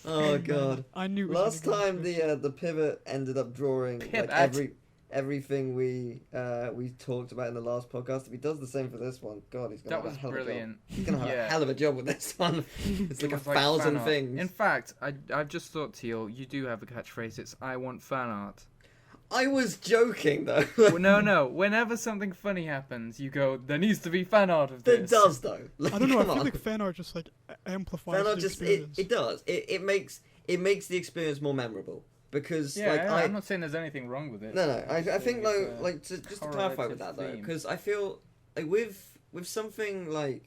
Oh god. I knew. It was Last gonna go time this the pivot ended up drawing like Pivot. everything we talked about in the last podcast. If he does the same for this one, God, he's gonna That have was a hell of a job. brilliant. He's gonna have Yeah. a hell of a job with this one. It's It like a was fan 1,000 art. things. In fact, I've just thought, Teal, you do have a catchphrase. It's "I want fan art." I was joking though. Well, no. Whenever something funny happens, you go, "There needs to be fan art of this." It does though. Like, I don't know. I come feel on. like fan art just like amplifies Fan art the just experience. it does. It makes the experience more memorable because Yeah, like I'm not saying there's anything wrong with it. No, I Just think saying though, it's, like just to clarify correlative with that though, theme. because I feel like with something like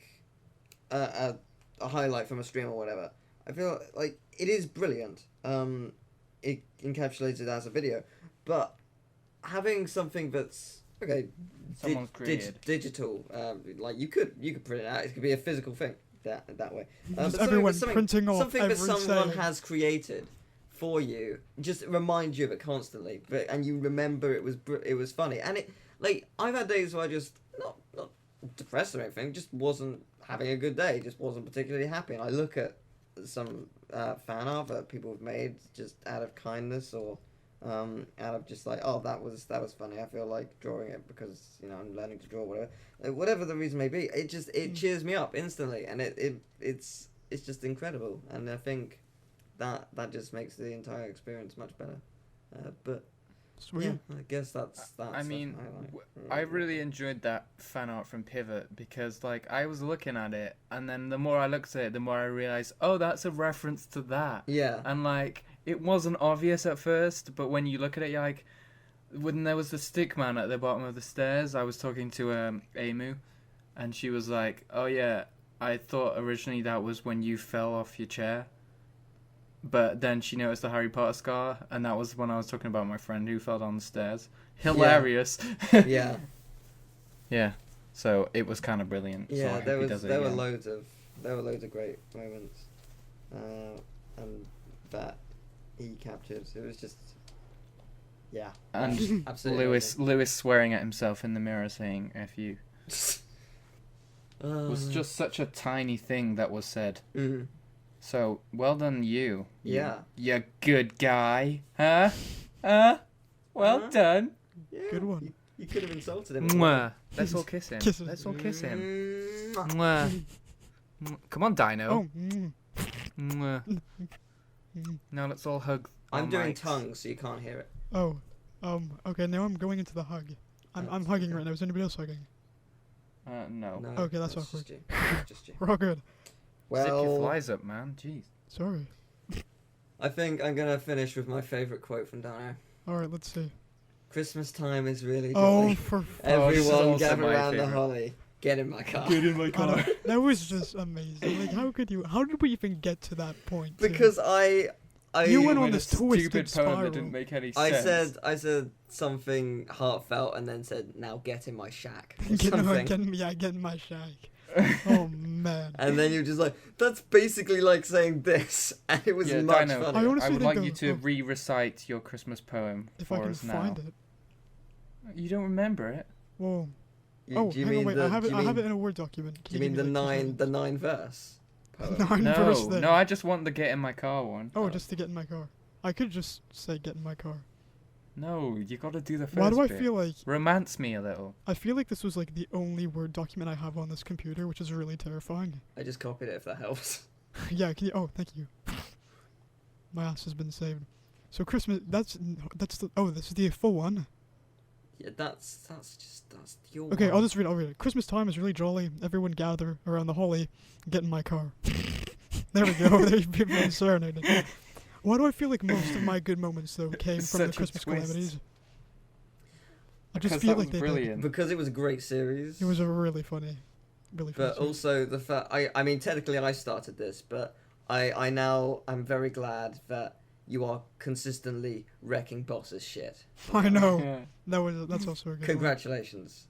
a highlight from a stream or whatever, I feel like it is brilliant. It encapsulated as a video, but having something that's okay, Someone's created. digital, like you could print it out. It could be a physical thing that way. Just But everyone something printing off something that every someone saying. has created for you just reminds you of it constantly, and you remember it was funny. And it like I've had days where I just not depressed or anything, just wasn't having a good day, just wasn't particularly happy, and I look at some fan art that people have made just out of kindness or out of just like, oh, that was funny, I feel like drawing it because I'm learning to draw, whatever the reason may be. It cheers me up instantly, and it's just incredible, and I think that just makes the entire experience much better. But Sweet. yeah, I guess that's I mean, the highlight. I really enjoyed that fan art from Pivot because, like, I was looking at it, and then the more I looked at it, the more I realized, oh, that's a reference to that. Yeah. And, like, it wasn't obvious at first, but when you look at it, you're like, when there was the stick man at the bottom of the stairs, I was talking to Amu, and she was like, oh, yeah, I thought originally that was when you fell off your chair. But then she noticed the Harry Potter scar, and that was when I was talking about my friend who fell down the stairs. Hilarious. Yeah. Yeah. So it was kind of brilliant. So I Yeah, hope there he does it were again. loads of great moments, and that he captured. It was just, yeah, And absolutely Lewis swearing at himself in the mirror saying "F you" amazing. was just such a tiny thing that was said. Mhm. So well done, you. Yeah. You good guy, huh? Well Huh? done. Yeah, Good one. You could have insulted him. Mwah. Let's all kiss him. Kisses. Let's all kiss him. Mwah. Mwah. Come on, Dino. Oh. Mwah. Now let's all hug. I'm our doing mics. tongues, so you can't hear it. Oh. Okay. Now I'm going into the hug. I'm hugging right now. Is anybody else hugging? No. No, Okay, that's just awkward. you. It's just you. We're all good. Zip your Well, flies up, man. Jeez. Sorry. I think I'm gonna finish with my favourite quote from Dano. All right. Let's see. Christmas time is really Oh, jolly. for. Oh, this is Everyone also gather my around the favourite. holly. Get in my car. in my I don't- that was just amazing. Like, how did we even get to that point? too? Because I You went on Made a this twisted stupid poem spiral. that didn't make any I sense. said something heartfelt and then said, "Now get in my shack." or Get something. in my shack. Oh man. And then you're just like, that's basically like saying this, and it was Yeah, much Dino, I honestly funnier. would think like that you was- to oh. re-recite your Christmas poem If I for can us now. find it. You don't remember it? Whoa. Do you hang on, mean wait. the? I have do it. you I have mean- it in a Word document. Do you mean the 9 verse? Poem? 9 No, verse thing. no, I just want the get in my car one. Oh, just to get in my car. I could just say get in my car. No, you gotta do the first Why do I bit. feel like Romance me a little. I feel like this was like the only Word document I have on this computer, which is really terrifying. I just copied it if that helps. Yeah, can you, oh, thank you. My ass has been saved. So Christmas, that's the, oh, this is the full one. Yeah, that's your. Okay, one. I'll read it. Christmas time is really jolly. Everyone gather around the holly. Get in my car. There we go. There you've been serenaded. Why do I feel like most of my good moments though came It's from the such a Christmas twist. calamities? I Because just feel that like was they did. brilliant. Because it was a great series. It was a really funny But series. also the fact, I mean, technically I started this, but I'm very glad that you are consistently wrecking boss's shit. I know. Yeah. That's also a good one. Congratulations.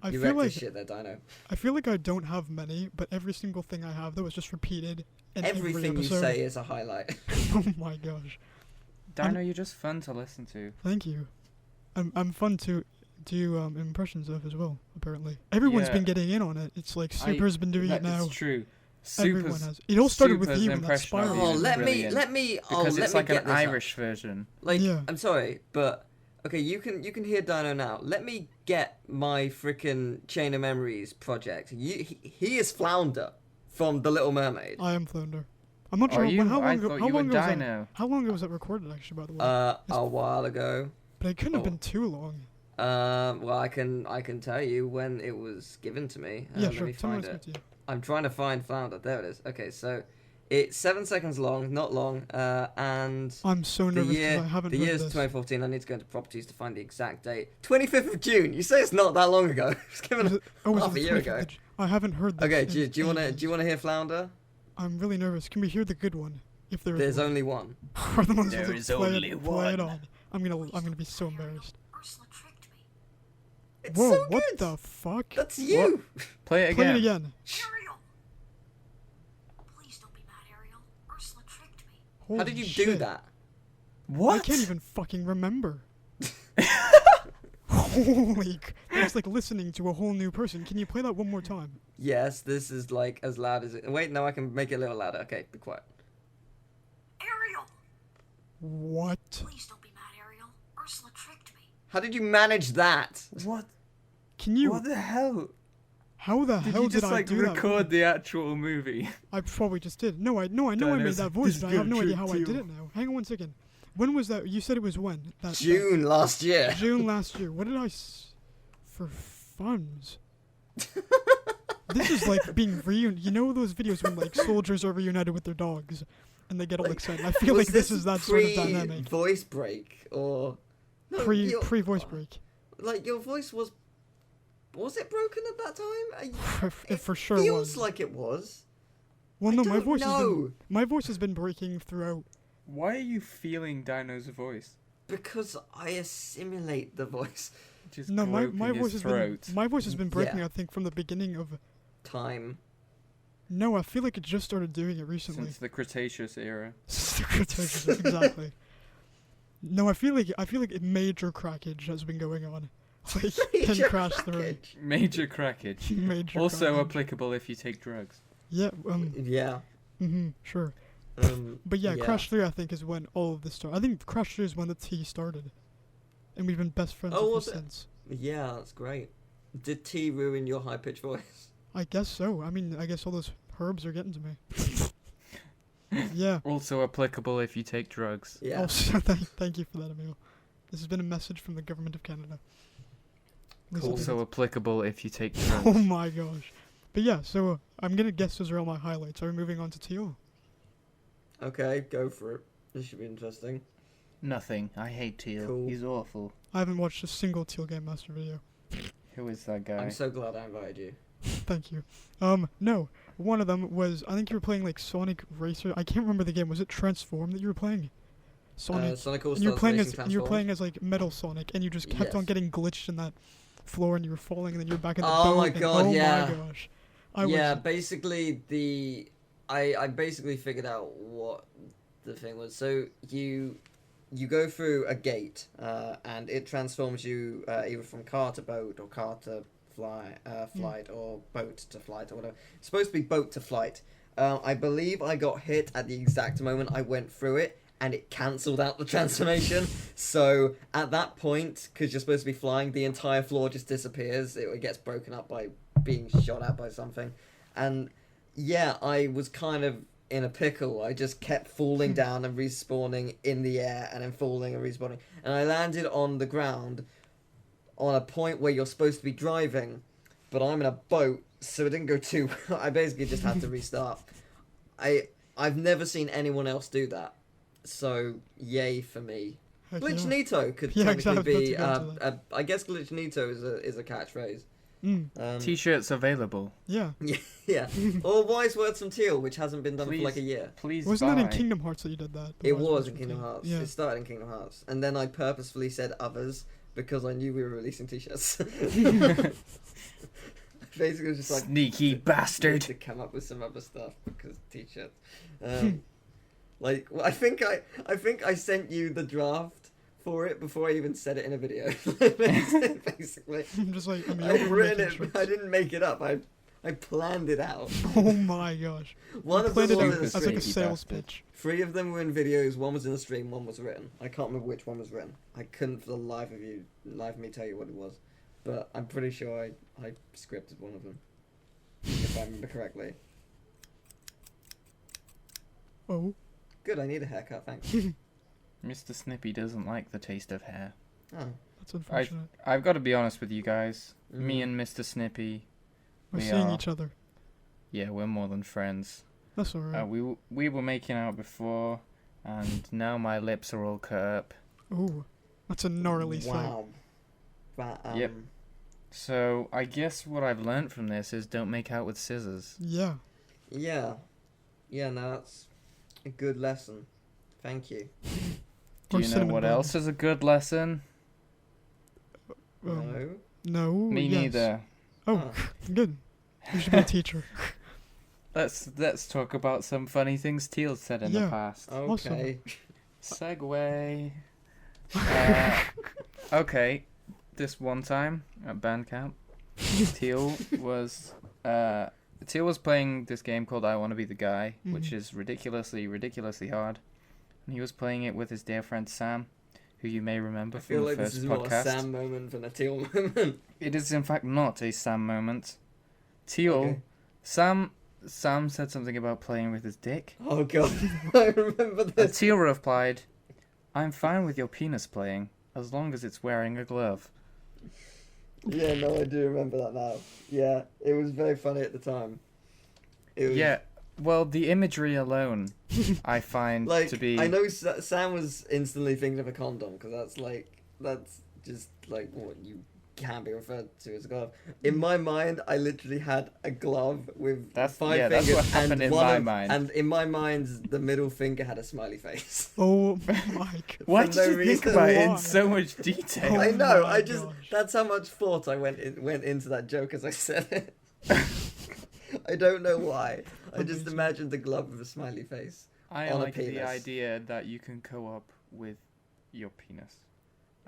I You feel wrecked like this shit there, Dino. I feel like I don't have many, but every single thing I have though is just repeated in every Everything you episode. say is a highlight. Oh my gosh. Dino, you're just fun to listen to. Thank you. I'm fun to do impressions of as well, apparently. Everyone's Yeah. been getting in on it. It's like Super's been doing it now. It's true. Everyone Super's, has. It all started with Super's you and that impression of spiral. you Oh, is let me, brilliant. Because let it's me like get an this up. Irish version. Like, Yeah. I'm sorry, but okay, you can hear Dino now. Let me get my freaking Chain of Memories project. He is Flounder from The Little Mermaid. I am Flounder. I'm not Are sure you? how I long ago. thought How you were long ago was that? Dino. How long ago was that recorded? Actually, by the way. A while ago. But it couldn't have oh. been too long. Well, I can tell you when it was given to me. Yeah, Let sure. me Tell me find what's it. good to you. I'm trying to find Flounder. There it is. Okay, so it's 7 seconds long, not long, and I'm so the nervous year because I haven't the heard year's this. 2014. I need to go into properties to find the exact date. 25th of June. You say it's not that long ago. It's given Was it, oh, was half it a the year 25th ago. of I haven't heard this. Okay, in do you want ages. to hear Flounder? I'm really nervous. Can we hear the good one? If there is There's one. only one. Or the ones There that is play only it, play it one. on. I'm gonna be so embarrassed. Ursula tricked me. It's Whoa, so what good. the fuck? That's you. Play it Play again. it again. Ariel! Please don't be mad, Ariel. Ursula tricked me. Holy How did you shit. do that? What? I can't even fucking remember. Holy, it's like listening to a whole new person. Can you play that one more time? Yes, this is like as loud as it. Wait, no, I can make it a little louder. Okay, be quiet. Ariel! What? Please don't be mad, Ariel. Ursula tricked me. How did you manage that? What? Can you? What the hell? How the Did hell you just did I like do that? record the actual movie? I probably just did. No, I know I made Dino's that like, voice, "This but I have is no idea gonna how I trick did you." it now. Hang on one second. When was that? You said it was when? June last year. June last year. What did I for funds? This is like being reunited. You know those videos when like soldiers are reunited with their dogs, and they get all Like, excited. I feel Was like this is that sort of dynamic. Voice break or no, Pre voice break. Like your voice was it broken at that time? It for sure feels was. like it was. Well, I no, my don't voice has know. been my voice has been breaking throughout. Why are you feeling Dino's voice? Because I assimilate the voice. Just No, my groping voice his has throat. been breaking. Yeah. I think from the beginning of. Time. No, I feel like it just started doing it recently. Since the Cretaceous era. Cretaceous, exactly. No, I feel like a major crackage has been going on. Like can Major crash through. crackage. Major crackage. Major. Also crackage. applicable if you take drugs. Yeah. Yeah. Sure. But yeah, yeah. Crash 3 I think is when all of this started. I think Crash 3 is when the T started. And we've been best friends Oh, ever was it? since. Yeah, that's great. Did T ruin your high pitched voice? I guess so. I mean, I guess all those herbs are getting to me. Yeah. Also applicable if you take drugs. Yeah. Also, thank you for that, Emil. This has been a message from the government of Canada. At least I Also didn't- applicable if you take Oh drugs. my gosh. But yeah, so I'm gonna guess those are all my highlights. Are we moving on to Teal? Okay, go for it. This should be interesting. Nothing. I hate Teal. Cool. He's awful. I haven't watched a single Tealgamemaster video. Who is that guy? I'm so glad I invited you. Thank you. No. One of them was, I think you were playing like Sonic Racer. I can't remember the game. Was it Transform that you were playing? Sonic. Sonic All And you were Stars playing Racing as you were Transformed. playing as like Metal Sonic, and you just kept on Yes. getting glitched in that floor, and you were falling, and then you were back in the Oh boat. my and God, oh yeah. my gosh. Yeah, basically I basically figured out what the thing was. So you go through a gate, and it transforms you either from car to boat or car to flight or boat to flight or whatever. It's supposed to be boat to flight. I believe I got hit at the exact moment I went through it, and it cancelled out the transformation. So at that point, because you're supposed to be flying, the entire floor just disappears. It gets broken up by being shot at by something. And yeah, I was kind of in a pickle. I just kept falling down and respawning in the air and then falling and respawning. And I landed on the ground on a point where you're supposed to be driving, but I'm in a boat, so it didn't go too well. I basically just had to restart. I've never seen anyone else do that. So, yay for me. Glitchnito could technically be... I guess Glitchnito is a catchphrase. T-shirts available. Yeah. Yeah. Or wise words from Teal, which hasn't been done for like a year. Please Wasn't buy. that in Kingdom Hearts that you did that? It was in Kingdom Hearts. Yeah. It started in Kingdom Hearts. And then I purposefully said others because I knew we were releasing t-shirts. Basically, it was just like... Sneaky bastard! To come up with some other stuff because t-shirts. Like, I think I sent you the draft for it before I even said it in a video. Basically, I'm just like, I've written it, but I didn't make it up. I planned it out. Oh my gosh! One of them was in a as like a stream. sales pitch. 3 of them were in videos. 1 was in a stream. 1 was written. I can't remember which one was written. I couldn't for the life of me tell you what it was. But I'm pretty sure I scripted one of them, if I remember correctly. Oh. Good, I need a haircut, thanks. Mr. Snippy doesn't like the taste of hair. Oh. That's unfortunate. I've got to be honest with you guys. Me and Mr. Snippy, We're seeing each other. Yeah, we're more than friends. That's alright. We were making out before, and now my lips are all cut up. Ooh, that's a gnarly thing. Wow. That, Yep. So I guess what I've learned from this is don't make out with scissors. Yeah. Yeah. Yeah, no, that's a good lesson. Thank you. Do you know what else is a good lesson? No. No. Me neither. Oh, good. You should be a teacher. Let's talk about some funny things Teal said in the past. Okay. Segue. Okay. This one time at band camp, Teal was playing this game called I Want to Be the Guy, which is ridiculously hard. And he was playing it with his dear friend Sam, who you may remember from the first podcast. I feel like this is more a Sam moment than a Teal moment. It is in fact not a Sam moment. Teal, Sam said something about playing with his dick. Oh god, I remember this. Teal replied, "I'm fine with your penis playing, as long as it's wearing a glove." Yeah, no, I do remember that now. Yeah, it was very funny at the time. Yeah, well, the imagery alone, I find like, to be... I know Sam was instantly thinking of a condom, because that's just like what you can be referred to as a glove. In my mind, I literally had a glove with 5 fingers. That's what happened in my mind. And in my mind, the middle finger had a smiley face. Oh my god. Why did you think about it in so much detail? I know, gosh. That's how much thought I went into that joke as I said it. I don't know why. I just imagined the glove with a smiley face. I like the idea that you can co-op with your penis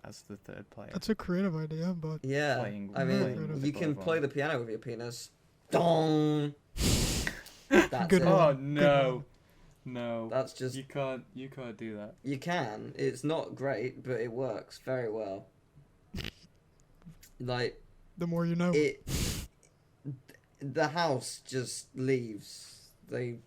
as the third player. That's a creative idea, but... Yeah, I mean, you can play the piano with your penis. Dong! That's Good it. one. Oh, no. No. That's just... You can't do that. You can. It's not great, but it works very well. Like... The more you know. The house just leaves. They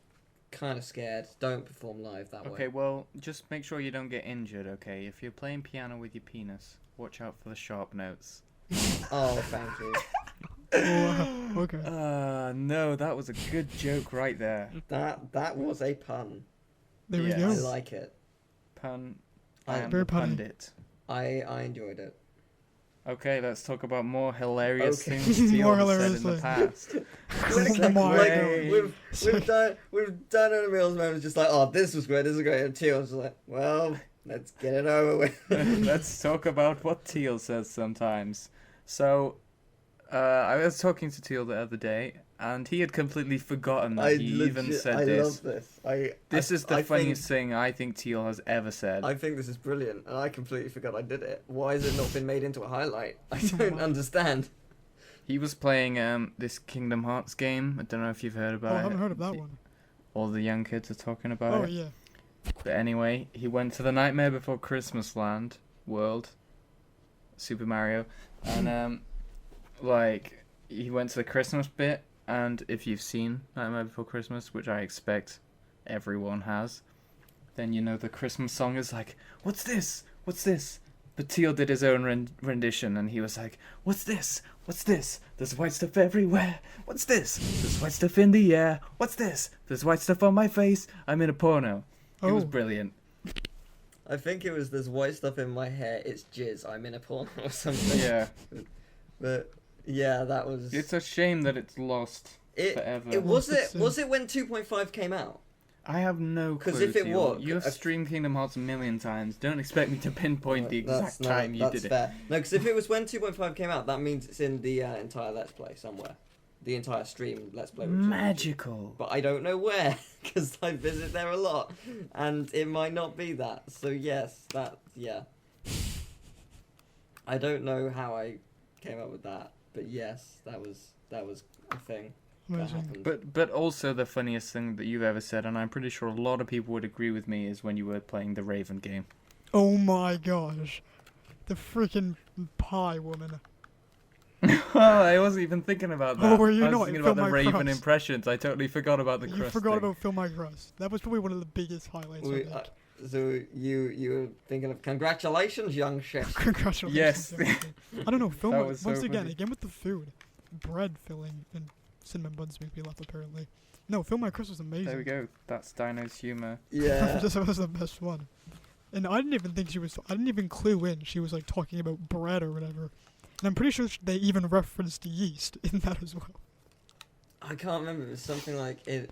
kind of scared. Don't perform live that way. Okay, well, just make sure you don't get injured, okay? If you're playing piano with your penis, watch out for the sharp notes. Oh, thank you. Okay. No, that was a good joke right there. That was a pun. There we Yes. go. I like it. Pun. I am very a punny. pundit. I enjoyed it. Okay, let's talk about more hilarious Okay. things Teal More has said hilarious in the things. past. Oh my Like, we've done an Emil's moment just like, oh, this was great, and Teal's like, well, let's get it over with. Let's talk about what Teal says sometimes. So, I was talking to Teal the other day, and he had completely forgotten that I he even said I this. love this. This is the I funniest thing I think Teal has ever said. I think this is brilliant, and I completely forgot I did it. Why has it not been made into a highlight? I don't understand. He was playing this Kingdom Hearts game. I don't know if you've heard about Oh, it. I haven't heard of that one. All the young kids are talking about Oh it. yeah. But anyway, he went to the Nightmare Before Christmas land world, Super Mario, and like he went to the Christmas bit. And if you've seen Nightmare Before Christmas, which I expect everyone has, then you know the Christmas song is like, "What's this? What's this?" But Teal did his own rendition, and he was like, "What's this? What's this? There's white stuff everywhere. What's this? There's white stuff in the air. What's this? There's white stuff on my face. I'm in a porno." It was brilliant. I think it was "There's white stuff in my hair. It's jizz. I'm in a porn" or something. Yeah. But yeah, that was. It's a shame that it's lost forever. Was it when 2.5 came out? I have no clue. 'Cause if it Teal. was- You have streamed Kingdom Hearts a million times. Don't expect me to pinpoint the exact time you did it. Fair. No, because if it was when 2.5 came out, that means it's in the entire Let's Play somewhere. The entire stream Let's Play. Magical. But I don't know where, because I visit there a lot, and it might not be that. So yes, yeah. I don't know how I came up with that, but yes, that was a thing that Amazing. happened. But also the funniest thing that you've ever said, and I'm pretty sure a lot of people would agree with me, is when you were playing the Raven game. Oh my gosh. The freaking pie woman. Well, I wasn't even thinking about that. Oh, were you I was not? thinking Fill about the my Raven crust. impressions. I totally forgot about the You crust forgot thing. about Fill My Crust. That was probably one of the biggest highlights. I think. So you were thinking of congratulations, young chef. Congratulations. Yes. everyone. I don't know. Fill That my, was so once again, funny. again with the food, bread filling and cinnamon buns make me laugh. Apparently, no. Fill My Crust was amazing. There we go. That's Dino's humor. Yeah. that was the best one. And I didn't even think she was. I didn't even clue in. She was like talking about bread or whatever. And I'm pretty sure they even referenced yeast in that as well. I can't remember. It was something like it.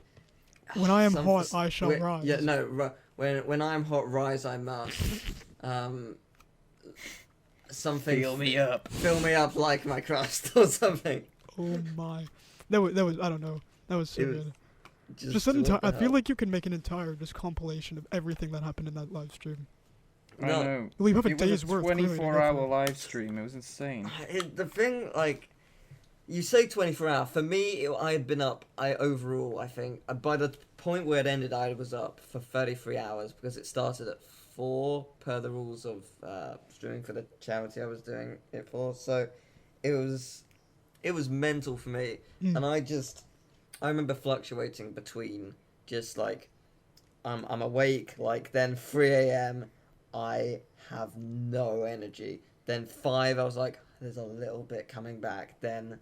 When I am some- hot, I shall wait, rise. Yeah, no. When I am hot, rise I must. Something. Fill me up. Fill me up like my crust or something. Oh my. That was. I don't know. That was so It was good. Just an what entire. the I feel hell? like you can make an entire just compilation of everything that happened in that live stream. I No. know. Well, you have a It day's was a worth. clearly, to go 24-hour through. live stream. It was insane. The thing, like, you say 24 hour. For me, I had been up. Overall, I think by the point where it ended, I was up for 33 hours because it started at 4 per the rules of streaming for the charity I was doing it for. So, it was mental for me, Mm. and I remember fluctuating between just like I'm awake, like then 3 a.m. I have no energy. Then 5, I was like, there's a little bit coming back. Then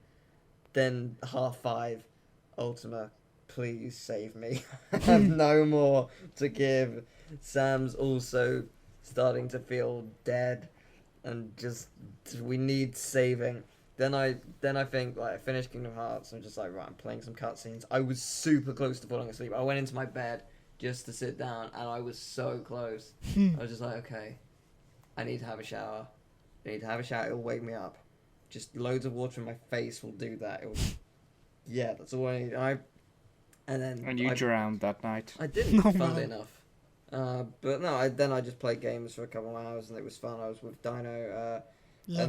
5:30, Ultima, please save me. I have no more to give. Sam's also starting to feel dead, and just we need saving. Then I think like I finished Kingdom Hearts. I'm just like, right, I'm playing some cutscenes. I was super close to falling asleep. I went into my bed just to sit down, and I was so close. I was just like, okay, I need to have a shower. It'll wake me up. Just loads of water in my face will do that. Yeah, that's all I need. And you drowned that night. I didn't, Oh, funnily wow. enough. But no, I just played games for a couple of hours, and it was fun. I was with Dino, Yeah.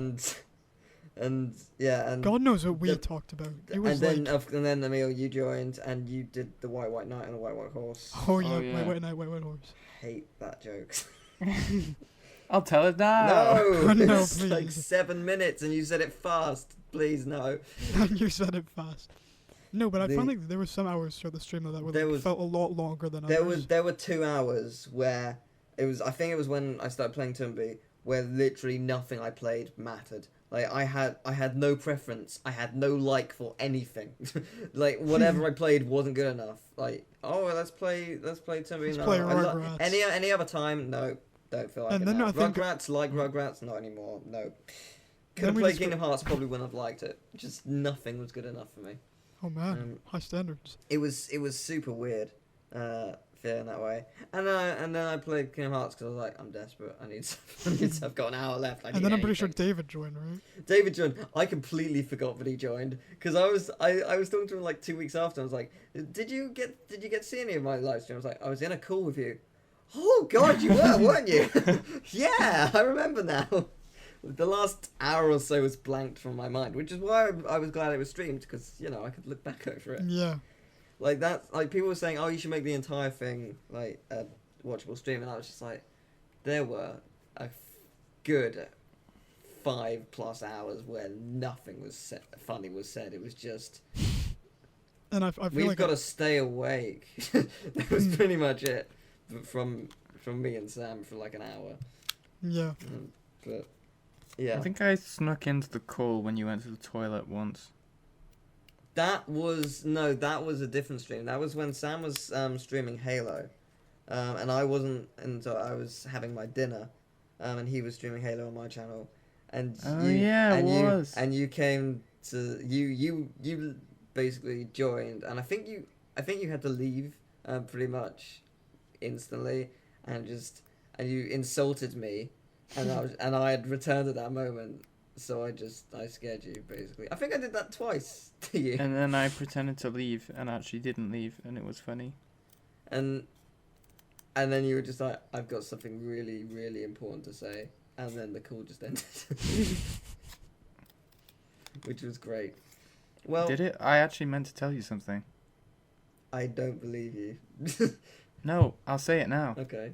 and yeah, and God knows what we the- talked about. It was and like, then Emil, you joined, and you did the White Knight and the White Horse. oh yeah, Oh, yeah. White Horse. Hate that joke. I'll tell it now. No, No, it's like please. 7 minutes, and you said it fast. Please no. You said it fast. No, but I The- found like there were some hours throughout the stream that were There like, was- felt a lot longer than There others. were 2 hours where it was. I think it was when I started playing Tumby, where literally nothing I played mattered. Like I had no preference. I had no like for anything. Like whatever I played wasn't good enough. Like let's play Tumby. Let's No, play I Rugrats. any other time, no, don't feel like And it. then now. I think- Rugrats, Rugrats, not anymore. No. Could Then have we played just Kingdom Hearts. Probably wouldn't have liked it. Just nothing was good enough for me. Oh man, high standards. It was super weird interfere in that way. And then I played Kingdom Hearts because I was like, I'm desperate. I need to, I've got an hour left. And then I'm pretty sure David joined, right? David joined. I completely forgot that he joined because I was talking to him like 2 weeks after. I was like, did you get to see any of my live stream? I was like, I was in a call with you. Oh God, you were, weren't you? Yeah, I remember now. The last hour or so was blanked from my mind, which is why I was glad it was streamed because I could look back over it. Yeah. Like that, like people were saying, oh, you should make the entire thing like a watchable stream, and I was just like, there were a good 5+ hours where nothing was funny was said. It was just, and I feel we've like got to stay awake. That was pretty much it from me and Sam for like an hour. Yeah. But yeah, I think I snuck into the call when you went to the toilet once. that was a different stream. That was when Sam was streaming Halo, and I wasn't, and so I was having my dinner, and he was streaming Halo on my channel, and you came to you basically joined, and I think you had to leave pretty much instantly, and you insulted me, and I had returned at that moment. So I scared you, basically. I think I did that twice to you. And then I pretended to leave and actually didn't leave, and it was funny. And then you were just like, I've got something really, really important to say. And then the call just ended. Which was great. Well, Did it? I actually meant to tell you something. I don't believe you. No, I'll say it now. Okay.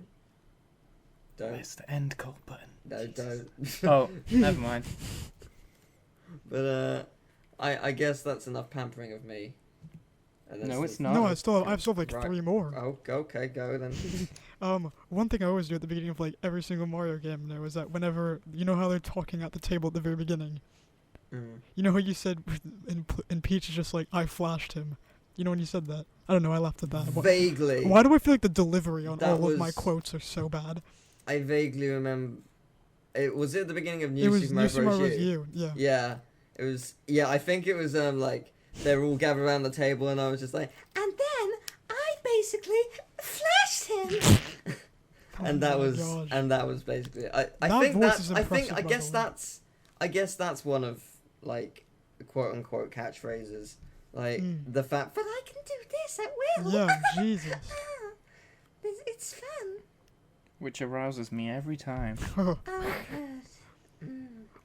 Don't. Where's the end call button? No, don't. Oh, never mind. But I guess that's enough pampering of me. And No, that's it's not. No, I still have like Right. 3 more. Oh, okay, go then. One thing I always do at the beginning of like every single Mario game now is that whenever how they're talking at the table at the very beginning. You know how you said in Peach is just like I flashed him. You know when you said that? I don't know. I laughed at that. Vaguely. Why do I feel like the delivery on That all of my was- quotes are so bad? I vaguely remember. It was at the beginning of It New was Super New Mario Super Bros. Mario U. Bros. U. Yeah. Yeah, it was. Yeah, I think it was like they were all gathered around the table, and I was just like, and then I basically flashed him. Oh and that my was gosh. basically. I That think voice that's. is I impressive, by guess the way. that's one of like quote unquote catchphrases. Like the fact, but I can do this at will. Yeah, Jesus. It's fun. Which arouses me every time. Oh, good.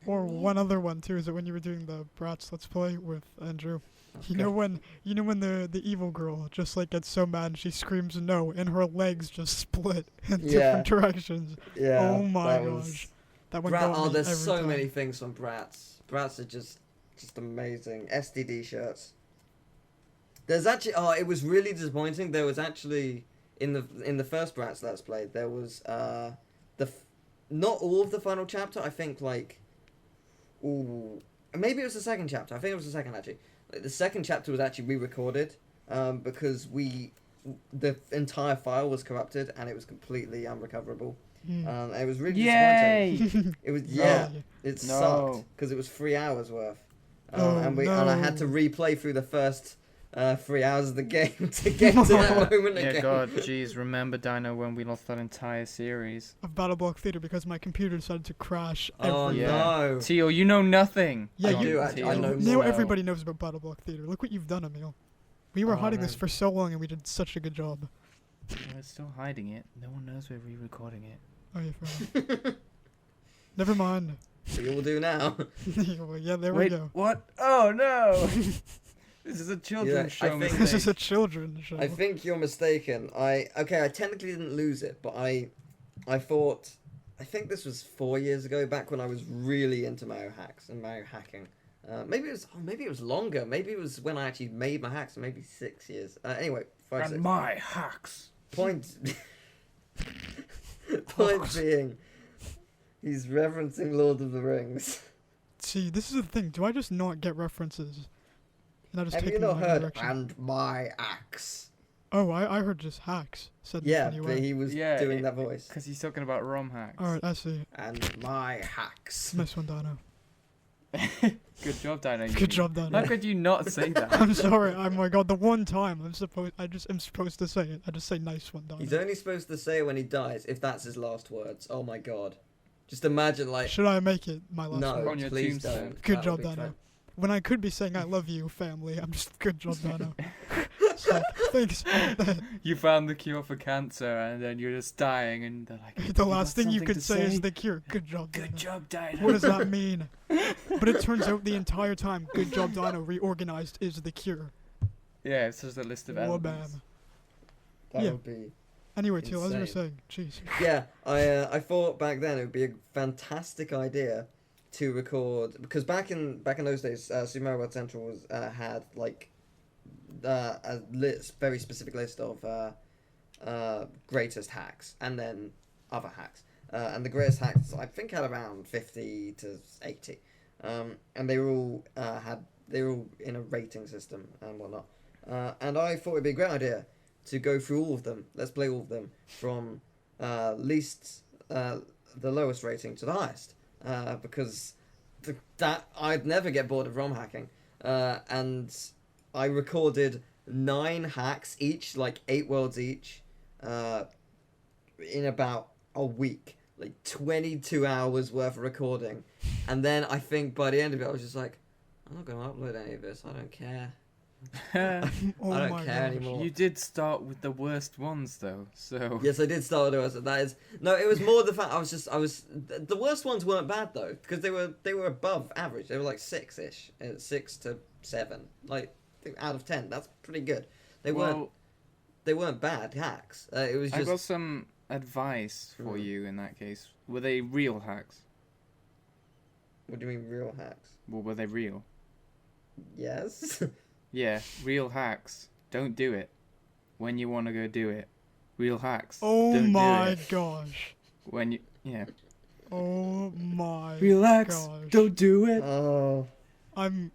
Or one other one too is that when you were doing the Bratz Let's Play with Andrew, you know when the evil girl just like gets so mad and she screams no and her legs just split in different directions. Yeah. Oh my that gosh, was- that one. Brat, got me there's every so time. many things from Bratz. Bratz are just amazing. STD shirts. There's actually it was really disappointing. There was actually in the first Bratz Let's Play there was not all of the final chapter. I think like maybe it was the second chapter. I think it was the second actually. Like, the second chapter was actually re-recorded because the entire file was corrupted and it was completely unrecoverable. It was really disappointing. It was it No. sucked because it was 3 hours worth, Oh, and I had to no. replay through the first 3 hours of the game to get to that moment Yeah, again. God, jeez, remember, Dino, when we lost that entire series? Of Battle Block Theater because my computer decided to crash. Oh every yeah. no! Teal, you know nothing. Yeah, I you do. I know Now more. everybody knows about Battle Block Theater. Look what you've done, Emil. We were Oh, hiding man. this for so long and we did such a good job. We're still hiding it. No one knows we're re-recording it. Oh yeah, fair enough. Never mind. We all do now. Well, yeah, there Wait, we go. what? Oh no! This is a children's Yeah, I show think- This is mistake. a children's show. I think you're mistaken. I technically didn't lose it, but I think this was 4 years ago, back when I was really into Mario hacks and Mario hacking. Maybe it was longer. Maybe it was when I actually made my hacks. Maybe 6 years. Anyway, 5 And 6. my hacks. Point being, he's referencing Lord of the Rings. See, this is the thing. Do I just not get references? And I just Have take you them not in my heard? direction? And my axe. Oh, I heard just hacks. Said in a Yeah, funny but way. he was Yeah, doing that voice. Because he's talking about ROM hacks. Alright, I see. And my hacks. Nice one, Dino. Good job, Dino. Good job, Dino. How could you not say that? I'm sorry. Oh my god, the one time I'm supposed to say it. I just say nice one, Dino. He's only supposed to say it when he dies, if that's his last words. Oh my god. Just imagine, like... Should I make it my last No, word? On your please tombstone. don't. Good That job, would be Dino. fun. When I could be saying I love you, family, I'm just good job, Dino. It's like, thanks. You found the cure for cancer, and then you're just dying, and they're like, The "You last got thing you something could to say is the cure. Good job, Dino. Good job, Dino. What does that mean? But it turns out the entire time, good job, Dino, reorganized is the cure. Yeah, it's just a list of Whoa, elements. bam. That Yeah. would be... Anyway, Teal, as you were Insane. saying, jeez. Yeah, I thought back then it would be a fantastic idea to record, because back in those days, Super Mario World Central was had like a very specific list of greatest hacks, and then other hacks, and the greatest hacks I think had around 50 to 80, and they were all in a rating system and whatnot, and I thought it'd be a great idea to go through all of them. Let's play all of them from least the lowest rating to the highest, because that I'd never get bored of ROM hacking, and I recorded 9 hacks each, like 8 worlds each, in about a week, like 22 hours worth of recording, and then I think by the end of it I was just like, I'm not going to upload any of this. I don't care. Oh I don't my care gosh. anymore. You did start with the worst ones, though, so... Yes, I did start with the worst. That is no. It was more the fact the worst ones weren't bad though, because they were above average. They were like 6-ish, 6 to 7, like out of 10. That's pretty good. They weren't bad hacks. It was I just got some advice for you in that case. Were they real hacks? what do you mean real hacks? Well, were they real? Yes. Yeah, real hacks. Don't do it when you want to go do it. Real hacks. Oh Don't do my it gosh. when you... Yeah. Oh my Relax. gosh. Don't do it. Oh. I'm...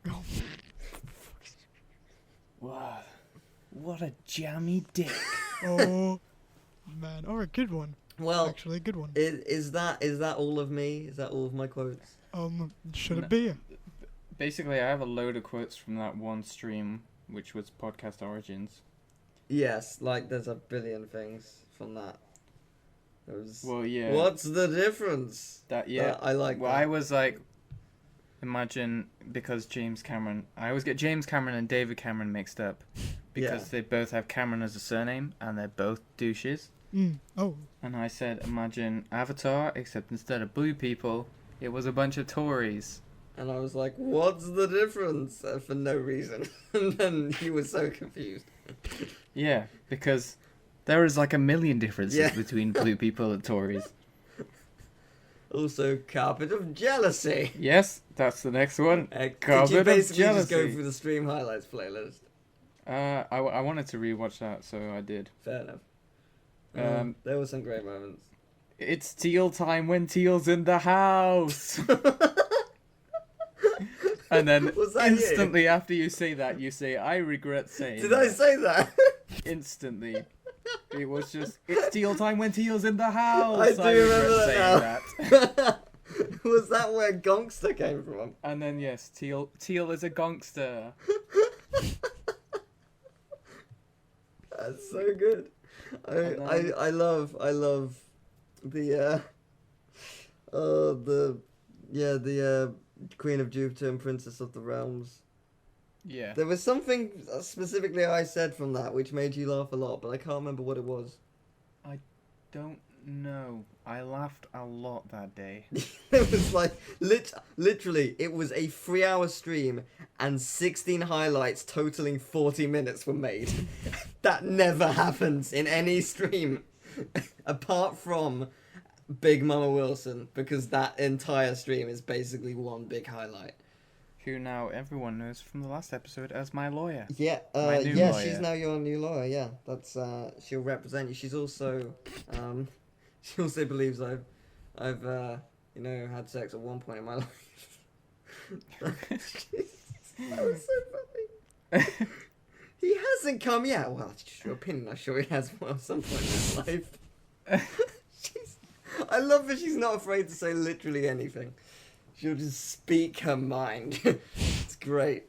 Wow. What a jammy dick. Oh, man. Alright, good one. Well, Actually, good one. is that all of me? Is that all of my quotes? Should No. it be? Basically, I have a load of quotes from that one stream, which was Podcast Origins. Yes, like there's a billion things from that. There was. Well, yeah. What's the difference? Yeah. I like Well, that. I was like, imagine, because James Cameron... I always get James Cameron and David Cameron mixed up. Because they both have Cameron as a surname, and they're both douches. Oh. And I said, imagine Avatar, except instead of blue people, it was a bunch of Tories. And I was like, what's the difference? For no reason. And then he was so confused. Yeah, because there is like a million differences Yeah. between blue people and Tories. Also, carpet of jealousy. Yes, that's the next one. Did Carpet you of basically just go jealousy. through the stream highlights playlist? I wanted to rewatch that, so I did. Fair enough. There were some great moments. It's Teal time when Teal's in the house. And then Was that instantly after you say that, you say, I regret saying Did I that." say that? Instantly. It was just, it's Teal time when Teal's in the house. I do remember regret that saying now. that. Was that where Gongster came from? And then, yes, Teal is a gongster. That's so good. I love the Queen of Jupiter and Princess of the Realms. Yeah. There was something specifically I said from that which made you laugh a lot, but I can't remember what it was. Don't know. I laughed a lot that day. It was like literally it was a 3-hour stream and 16 highlights totaling 40 minutes were made. That never happens in any stream apart from Big Mama Wilson, because that entire stream is basically one big highlight. Who now everyone knows from the last episode as my lawyer. Yeah, My new yeah, lawyer. she's now your new lawyer. Yeah, that's she'll represent you. She's also she also believes I've had sex at one point in my life. That was so funny. He hasn't come yet. Well, it's just your opinion. I'm sure he has at some point in his life. I love that she's not afraid to say literally anything. She'll just speak her mind. It's great.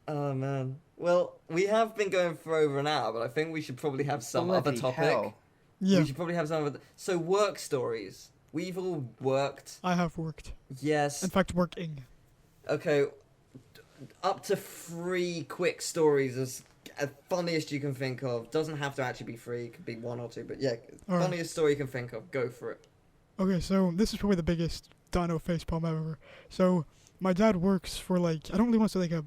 Oh man. Well, we have been going for over an hour, but I think we should probably have some other Bloody topic. hell. Yeah, We should probably have some other. So work stories. We've all worked. I have worked. Yes. In fact, working. Okay. Up to 3 quick stories as funniest you can think of. Doesn't have to actually be 3. It could be 1 or 2. But yeah, All right. funniest story you can think of. Go for it. Okay, so this is probably the biggest dino facepalm ever. So my dad works for I don't really want to say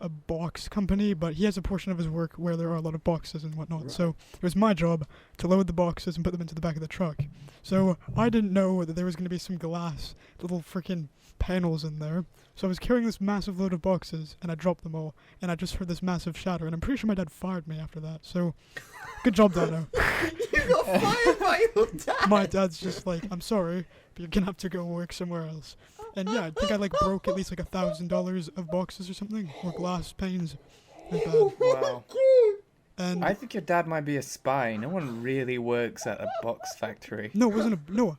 a box company, but he has a portion of his work where there are a lot of boxes and whatnot. Right. So it was my job to load the boxes and put them into the back of the truck. So I didn't know that there was going to be some glass, little freaking panels in there. So I was carrying this massive load of boxes, and I dropped them all, and I just heard this massive shatter, and I'm pretty sure my dad fired me after that. So good job, Dino. You got fired by your dad. My dad's just like, I'm sorry, but you're gonna have to go work somewhere else. And yeah, I think I broke at least $1,000 of boxes or something, or glass panes. It was bad. Wow. And I think your dad might be a spy. No one really works at a box factory. no, it wasn't a no.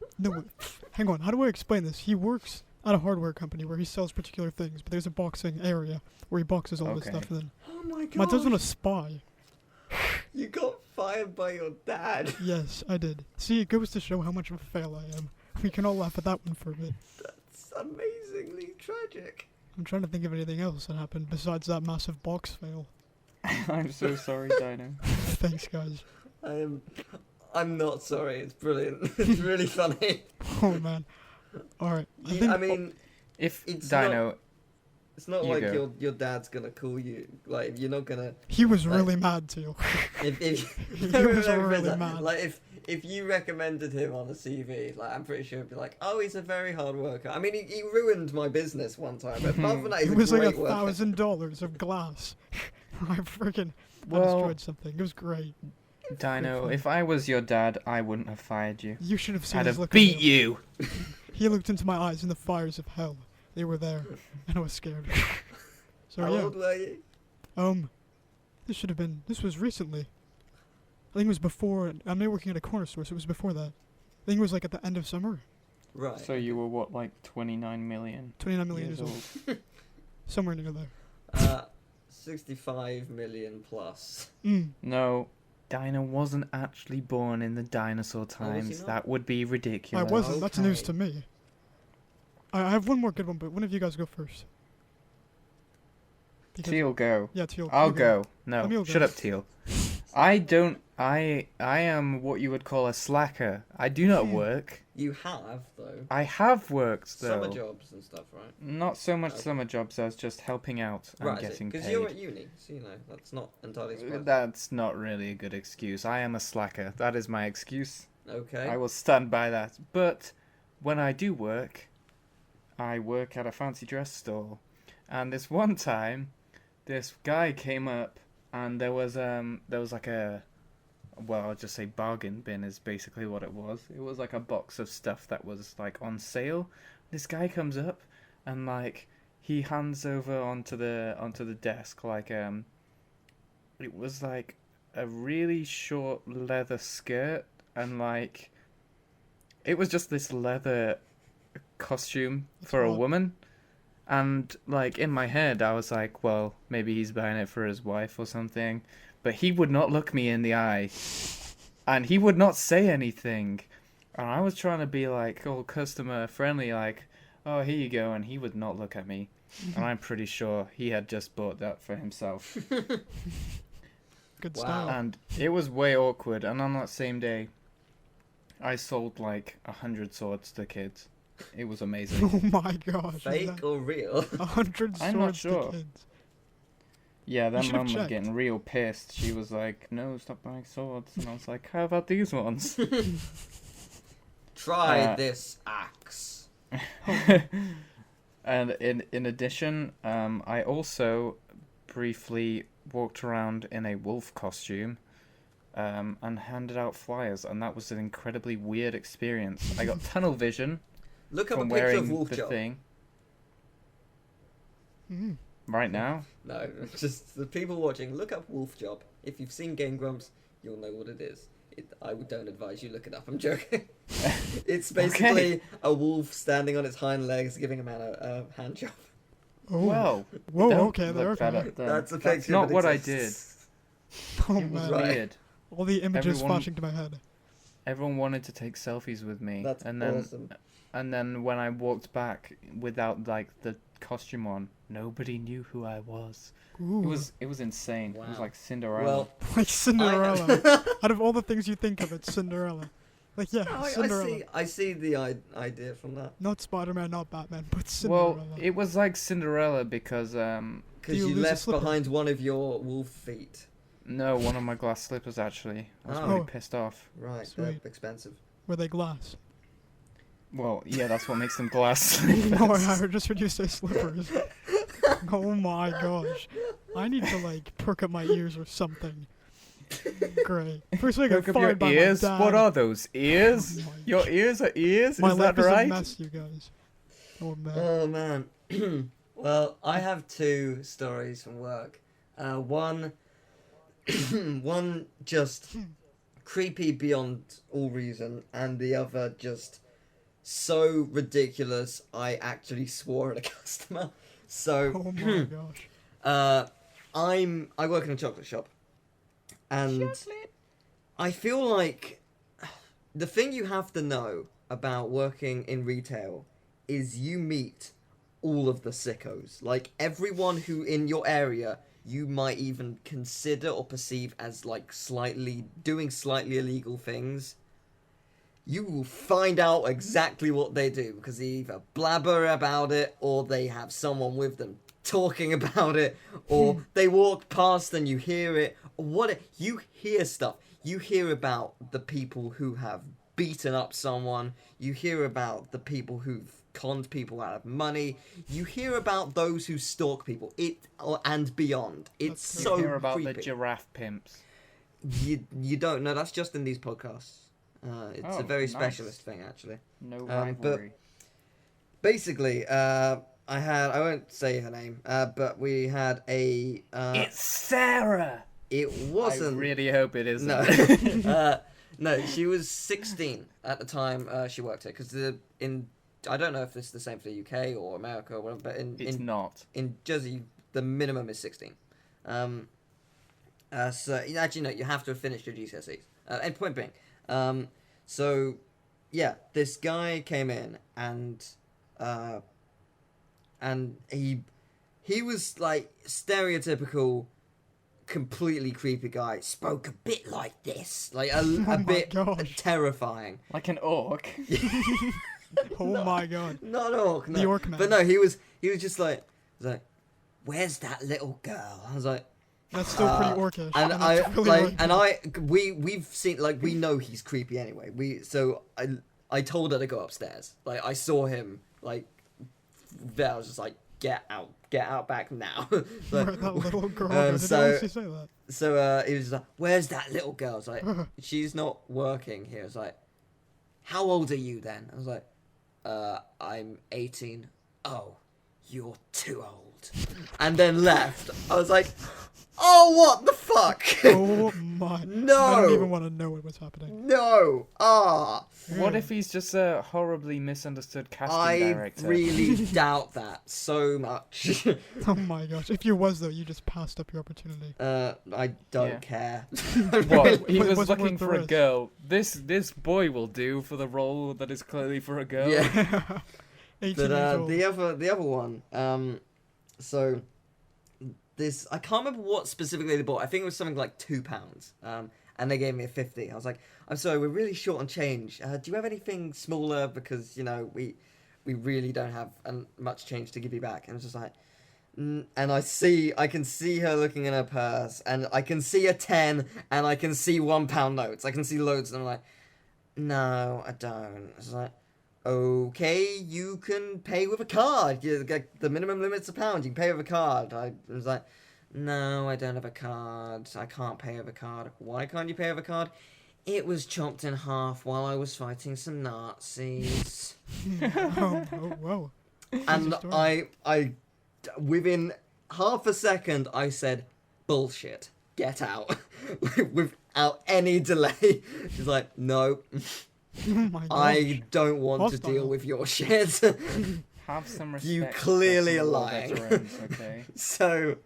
Hang on, how do I explain this? He works at a hardware company where he sells particular things, but there's a boxing area where he boxes all this Okay. stuff. And then Oh my god. my dad's not a spy. You got fired by your dad. Yes, I did. See, it goes to show how much of a fail I am. We can all laugh at that one for a bit. That's amazingly tragic. I'm trying to think of anything else that happened besides that massive box fail. I'm so sorry, Dino. Thanks, guys. I'm not sorry. It's brilliant. It's really funny. Oh man. All right. I mean, If It's Dino, it's not You like go. your dad's gonna call you. Like you're not gonna. he was like- really mad too. If He was really mad. Like if you recommended him on a CV, like I'm pretty sure it'd be like, oh, he's a very hard worker. I mean, he ruined my business one time, but apart from that, he's It was a like great worker. $1,000 of glass. I freaking Well- destroyed something. It was great. Dino, if I was your dad, I wouldn't have fired you. You should have seen I'd his have look. beat you. He looked into my eyes in the fires of hell. They were there, and I was scared. So How yeah. old were you? This was recently. I think it was before. I'm now working at a corner store, so it was before that. I think it was like at the end of summer. Right. So you were what, like 29 million 29 million years years old? old. Somewhere near there. 65 million plus. No, Dino wasn't actually born in the dinosaur he times. not? That would be I ridiculous. wasn't. That's news Okay. to me. I have one more good one, but one of you guys go first. Because- Teal, go. Yeah, Teal. I'll you go. Emil, No, go. shut up, Teal. I am what you would call a slacker. I do not work. You have though. I have worked though. Summer jobs and stuff, right? Not so much Okay. summer jobs as just helping out and Right. getting Because paid. you're at uni, so you know that's not entirely surprising. That's not really a good excuse. I am a slacker. That is my excuse. Okay. I will stand by that. But when I do work, I work at a fancy dress store. And this one time, this guy came up and there was like a, well, I'll just say bargain bin is basically what it was. It was like a box of stuff that was like on sale. This guy comes up and like he hands over onto the desk like it was like a really short leather skirt and like it was just this leather costume for a odd. woman. And like in my head I was like, well, maybe he's buying it for his wife or something. But he would not look me in the eye. And he would not say anything. And I was trying to be like all customer friendly, like, oh, here you go. And he would not look at me. And I'm pretty sure he had just bought that for himself. Good Wow. style. And it was way awkward. And on that same day, I sold like 100 swords to kids. It was amazing. Oh my gosh. is Fake that or real? 100 swords I'm not sure. to kids. Yeah, that should've mum was checked. getting real pissed. She was like, no, stop buying swords. And I was like, how about these ones? Try this axe. And in addition, I also briefly walked around in a wolf costume and handed out flyers, and that was an incredibly weird experience. I got tunnel vision Look up a from picture of wearing Wolf the Job. thing Mhm. right now. No, just the people watching. Look up Wolf Job. If you've seen Game Grumps, you'll know what it is. I don't advise you look it up. I'm joking. It's basically a wolf standing on its hind legs, giving a man a hand job. Oh. Well, Whoa, don't okay, look that okay. up then. That's a That's picture. not that what I exists. did. Oh It was man, Right. weird. all the images Everyone- flashing to my head. Everyone wanted to take selfies with me, That's and then awesome. and then when I walked back without like the costume on, nobody knew who I was. Ooh. It was insane. It was Wow. like Cinderella. Well, Like Cinderella. Out of all the things you think of, it's Cinderella. Like, yeah, Cinderella. I see the idea from that. Not Spider-Man, not Batman, but Cinderella. Well, it was like Cinderella because Because you you lose a left slipper? behind one of your wolf feet. no, one of my glass slippers actually. I was Oh. really pissed off. Right, they're Sweet. expensive. Were they glass? Well, yeah, that's what makes them glass No, I slippers. just heard you say slippers. Oh my gosh. I need to, like, perk up my ears or something. Great. First I got Look up your fired by ears. my dad. What are those ears? Oh my Your ears are ears. My Is life that is right? a mess, you guys. Oh man. Oh man. Well, I have two stories from work. One, one just creepy beyond all reason, and the other just so ridiculous I actually swore at a customer. So, Oh my gosh. I work in a chocolate shop, and I feel like the thing you have to know about working in retail is you meet all of the sickos. Like, everyone who in your area you might even consider or perceive as like doing slightly illegal things, you will find out exactly what they do, because they either blabber about it or they have someone with them talking about it, or they walk past and you hear it, or what you hear stuff. You hear about the people who have beaten up someone, you hear about the people who've conned people out of money, you hear about those who stalk people, and beyond. It's That's so You hear about creepy. the giraffe pimps. You don't know, that's just in these podcasts. It's a Oh, very nice. specialist thing, actually. No but- rivalry. Basically, I won't say her name, but we had a, It's Sarah. it wasn't, I really hope it isn't. no, no, she was 16 at the time she worked here, because I don't know if this is the same for the UK or America or whatever, but It's not. in Jersey, the minimum is 16. So actually, no, you have to have finished your GCSEs. And point being, so yeah, this guy came in and he was like stereotypical, completely creepy guy. Spoke a bit like this, like a my bit gosh. terrifying. Like an orc. Oh my god. Not orc, no. The orc man. But no, he was just like, where's that little girl? I was like, That's still pretty orcish. and that's I really like, orcish. and we've seen, like, we know he's creepy anyway. I told her to go upstairs. Like, I saw him, like, there. I was just like, get out back now. Where that little girl um, did so- I actually say that? So he was just like, where's that little girl? I was like, she's not working here. I was like, how old are you then? I was like, I'm 18. Oh, you're too old. And then left. I was like, oh, what the fuck? Oh my. No. I don't even want to know what's happening. No. Ah. What if he's just a horribly misunderstood casting I director? really doubt that so much. Oh my gosh. If you was, though, you just passed up your opportunity. I don't Yeah. care. What? He Wait, was what's it looking worth the for a risk? girl. This boy will do for the role that is clearly for a girl. Yeah. 18 But years old. the other one, so this, I can't remember what specifically they bought. I think it was something like £2. And they gave me a 50. I was like, I'm sorry, we're really short on change. Do you have anything smaller? Because, you know, we really don't have much change to give you back. And it's just like, and I can see her looking in her purse, and I can see a 10, and I can see £1 notes. I can see loads, and I'm like, no, I don't. It's like, okay, you can pay with a card. The minimum limit's £1. You can pay with a card. I was like, no, I don't have a card. I can't pay with a card. Why can't you pay with a card? It was chopped in half while I was fighting some Nazis. Oh, whoa. And story. I, within half a second, I said, bullshit. Get out. without any delay. She's like, no, Oh my gosh. I don't want to Hostile. deal with your shit. Have some respect. You for clearly some are war lying. veterans, okay. So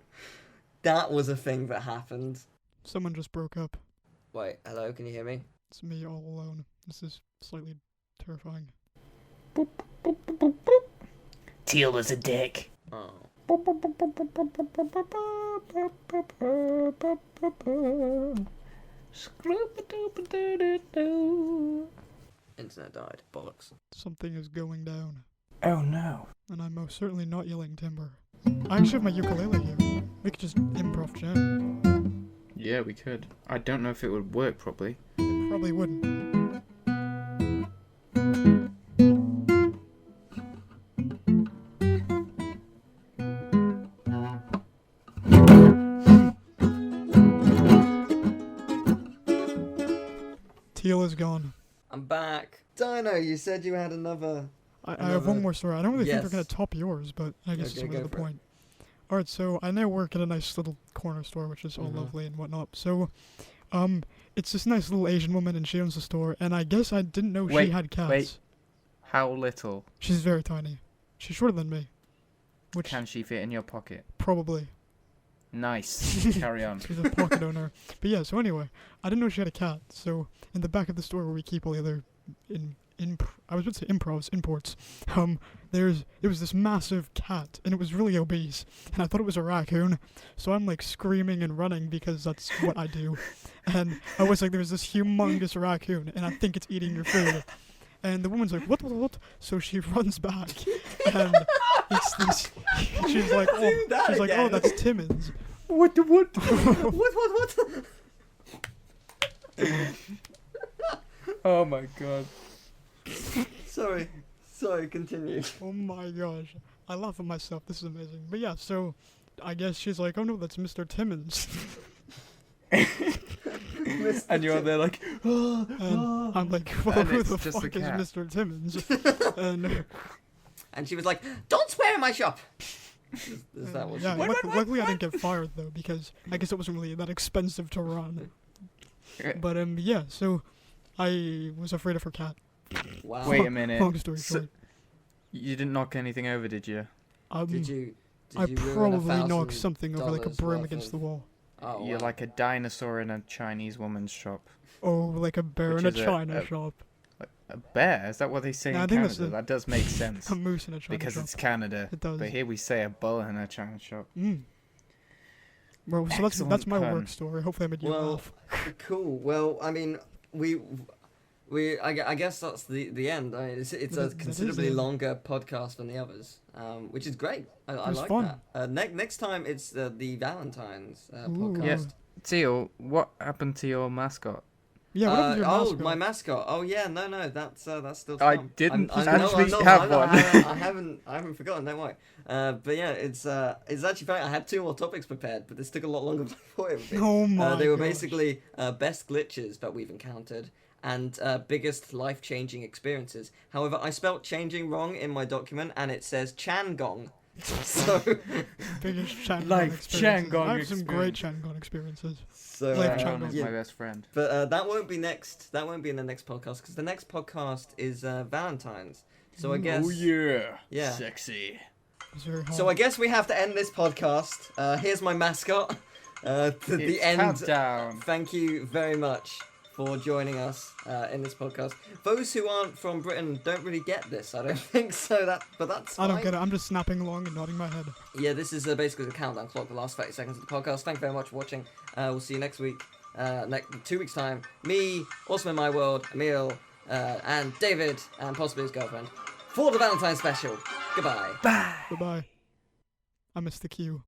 that was a thing that happened. Someone just broke up. Wait, hello, can you hear me? It's me all alone. This is slightly terrifying. Teal was a dick. Oh. Internet died. Bollocks. Something is going down. Oh no. And I'm most certainly not yelling timber. I actually have my ukulele here. We could just improv jam. Yeah, we could. I don't know if it would work properly. It probably wouldn't. Teal is gone. I'm back. Dino, you said you had another. I have one more story. I don't really think Yes. they're going to top yours, but I guess Okay, it's really go the for it. point. Alright, so I now work at a nice little corner store, which is all Mhm. lovely and whatnot. So, it's this nice little Asian woman, and she owns the store, and I guess I didn't know she Wait, had cats. wait. How little She's very tiny. She's shorter than me. Which, can she fit in your pocket? probably. Nice. Carry on. She's a pocket owner. But yeah, so anyway, I didn't know she had a cat. So in the back of the store where we keep all the other I was about to say imports. There was this massive cat, and it was really obese, and I thought it was a raccoon. So I'm like screaming and running because that's what I do. And I was like, there's this humongous raccoon, and I think it's eating your food. And the woman's like, what? So she runs back, and it's this. She's like, Do that oh, again. that's Timmons. What? What? Oh my god. Sorry, continue. Oh my gosh. I laugh at myself. This is amazing. But yeah, so I guess she's like, oh no, that's Mr. Timmons. And you're there like, And I'm like, well, And who it's the just fuck a is cat. Mr. Timmons? And And she was like, "Don't swear in my shop." Is that what? yeah, she luckily I didn't get fired though, because I guess it wasn't really that expensive to run. But yeah, so I was afraid of her cat. Wow. wait a minute. Long story So- short. You didn't knock anything over, did you? Did you? I Did you ruin probably knocked $1,000 something over like a broom worth against of- the wall. Oh, You're wow. like a dinosaur in a Chinese woman's shop. Oh, like a bear Which in a is a- china a- shop. A bear? Is that what they say No, I in think that's Canada? a- That does make sense. A moose in a china Because shop. it's Canada. It does. But here we say a bull in a China shop. Well, so that's Excellent my pun. work story. Hopefully I made you Well, laugh. cool. Well, I mean, I guess that's the end. I mean, it's That a is the considerably end. longer podcast than the others, which is great. I was like fun. that. Next time it's the Valentine's Ooh. podcast. Yeah. Teal, what happened to your mascot? Yeah, what happened to your oh, mascot? my mascot. Oh yeah, no, that's still. To I come. didn't I'm actually not- have I'm one. not- I haven't forgotten. Don't worry. But yeah, it's actually funny. I had 2 more topics prepared, but this took a lot longer than I thought it would be. Oh my They were gosh. basically best glitches that we've encountered and biggest life-changing experiences. However, I spelt changing wrong in my document, and it says Changong. So, Biggest Changon Life experiences. Changon I have some great Changon experiences. Life uh, Changon. Ron is yeah. my best friend. But that won't be next. That won't be in the next podcast because the next podcast is Valentine's. So I guess. Oh yeah. Yeah. Sexy. It's very hard. So I guess we have to end this podcast. Here's my mascot. To the It's end. countdown. Thank you very much for joining us in this podcast. Those who aren't from Britain don't really get this, I don't think so. But that's I don't fine. get it. I'm just snapping along and nodding my head. Yeah, this is basically the countdown clock, the last 30 seconds of the podcast. Thank you very much for watching. We'll see you next week. 2 weeks' time. Me, also in my world, Emil, and David, and possibly his girlfriend, for the Valentine's special. Goodbye. Bye. Goodbye. I missed the cue.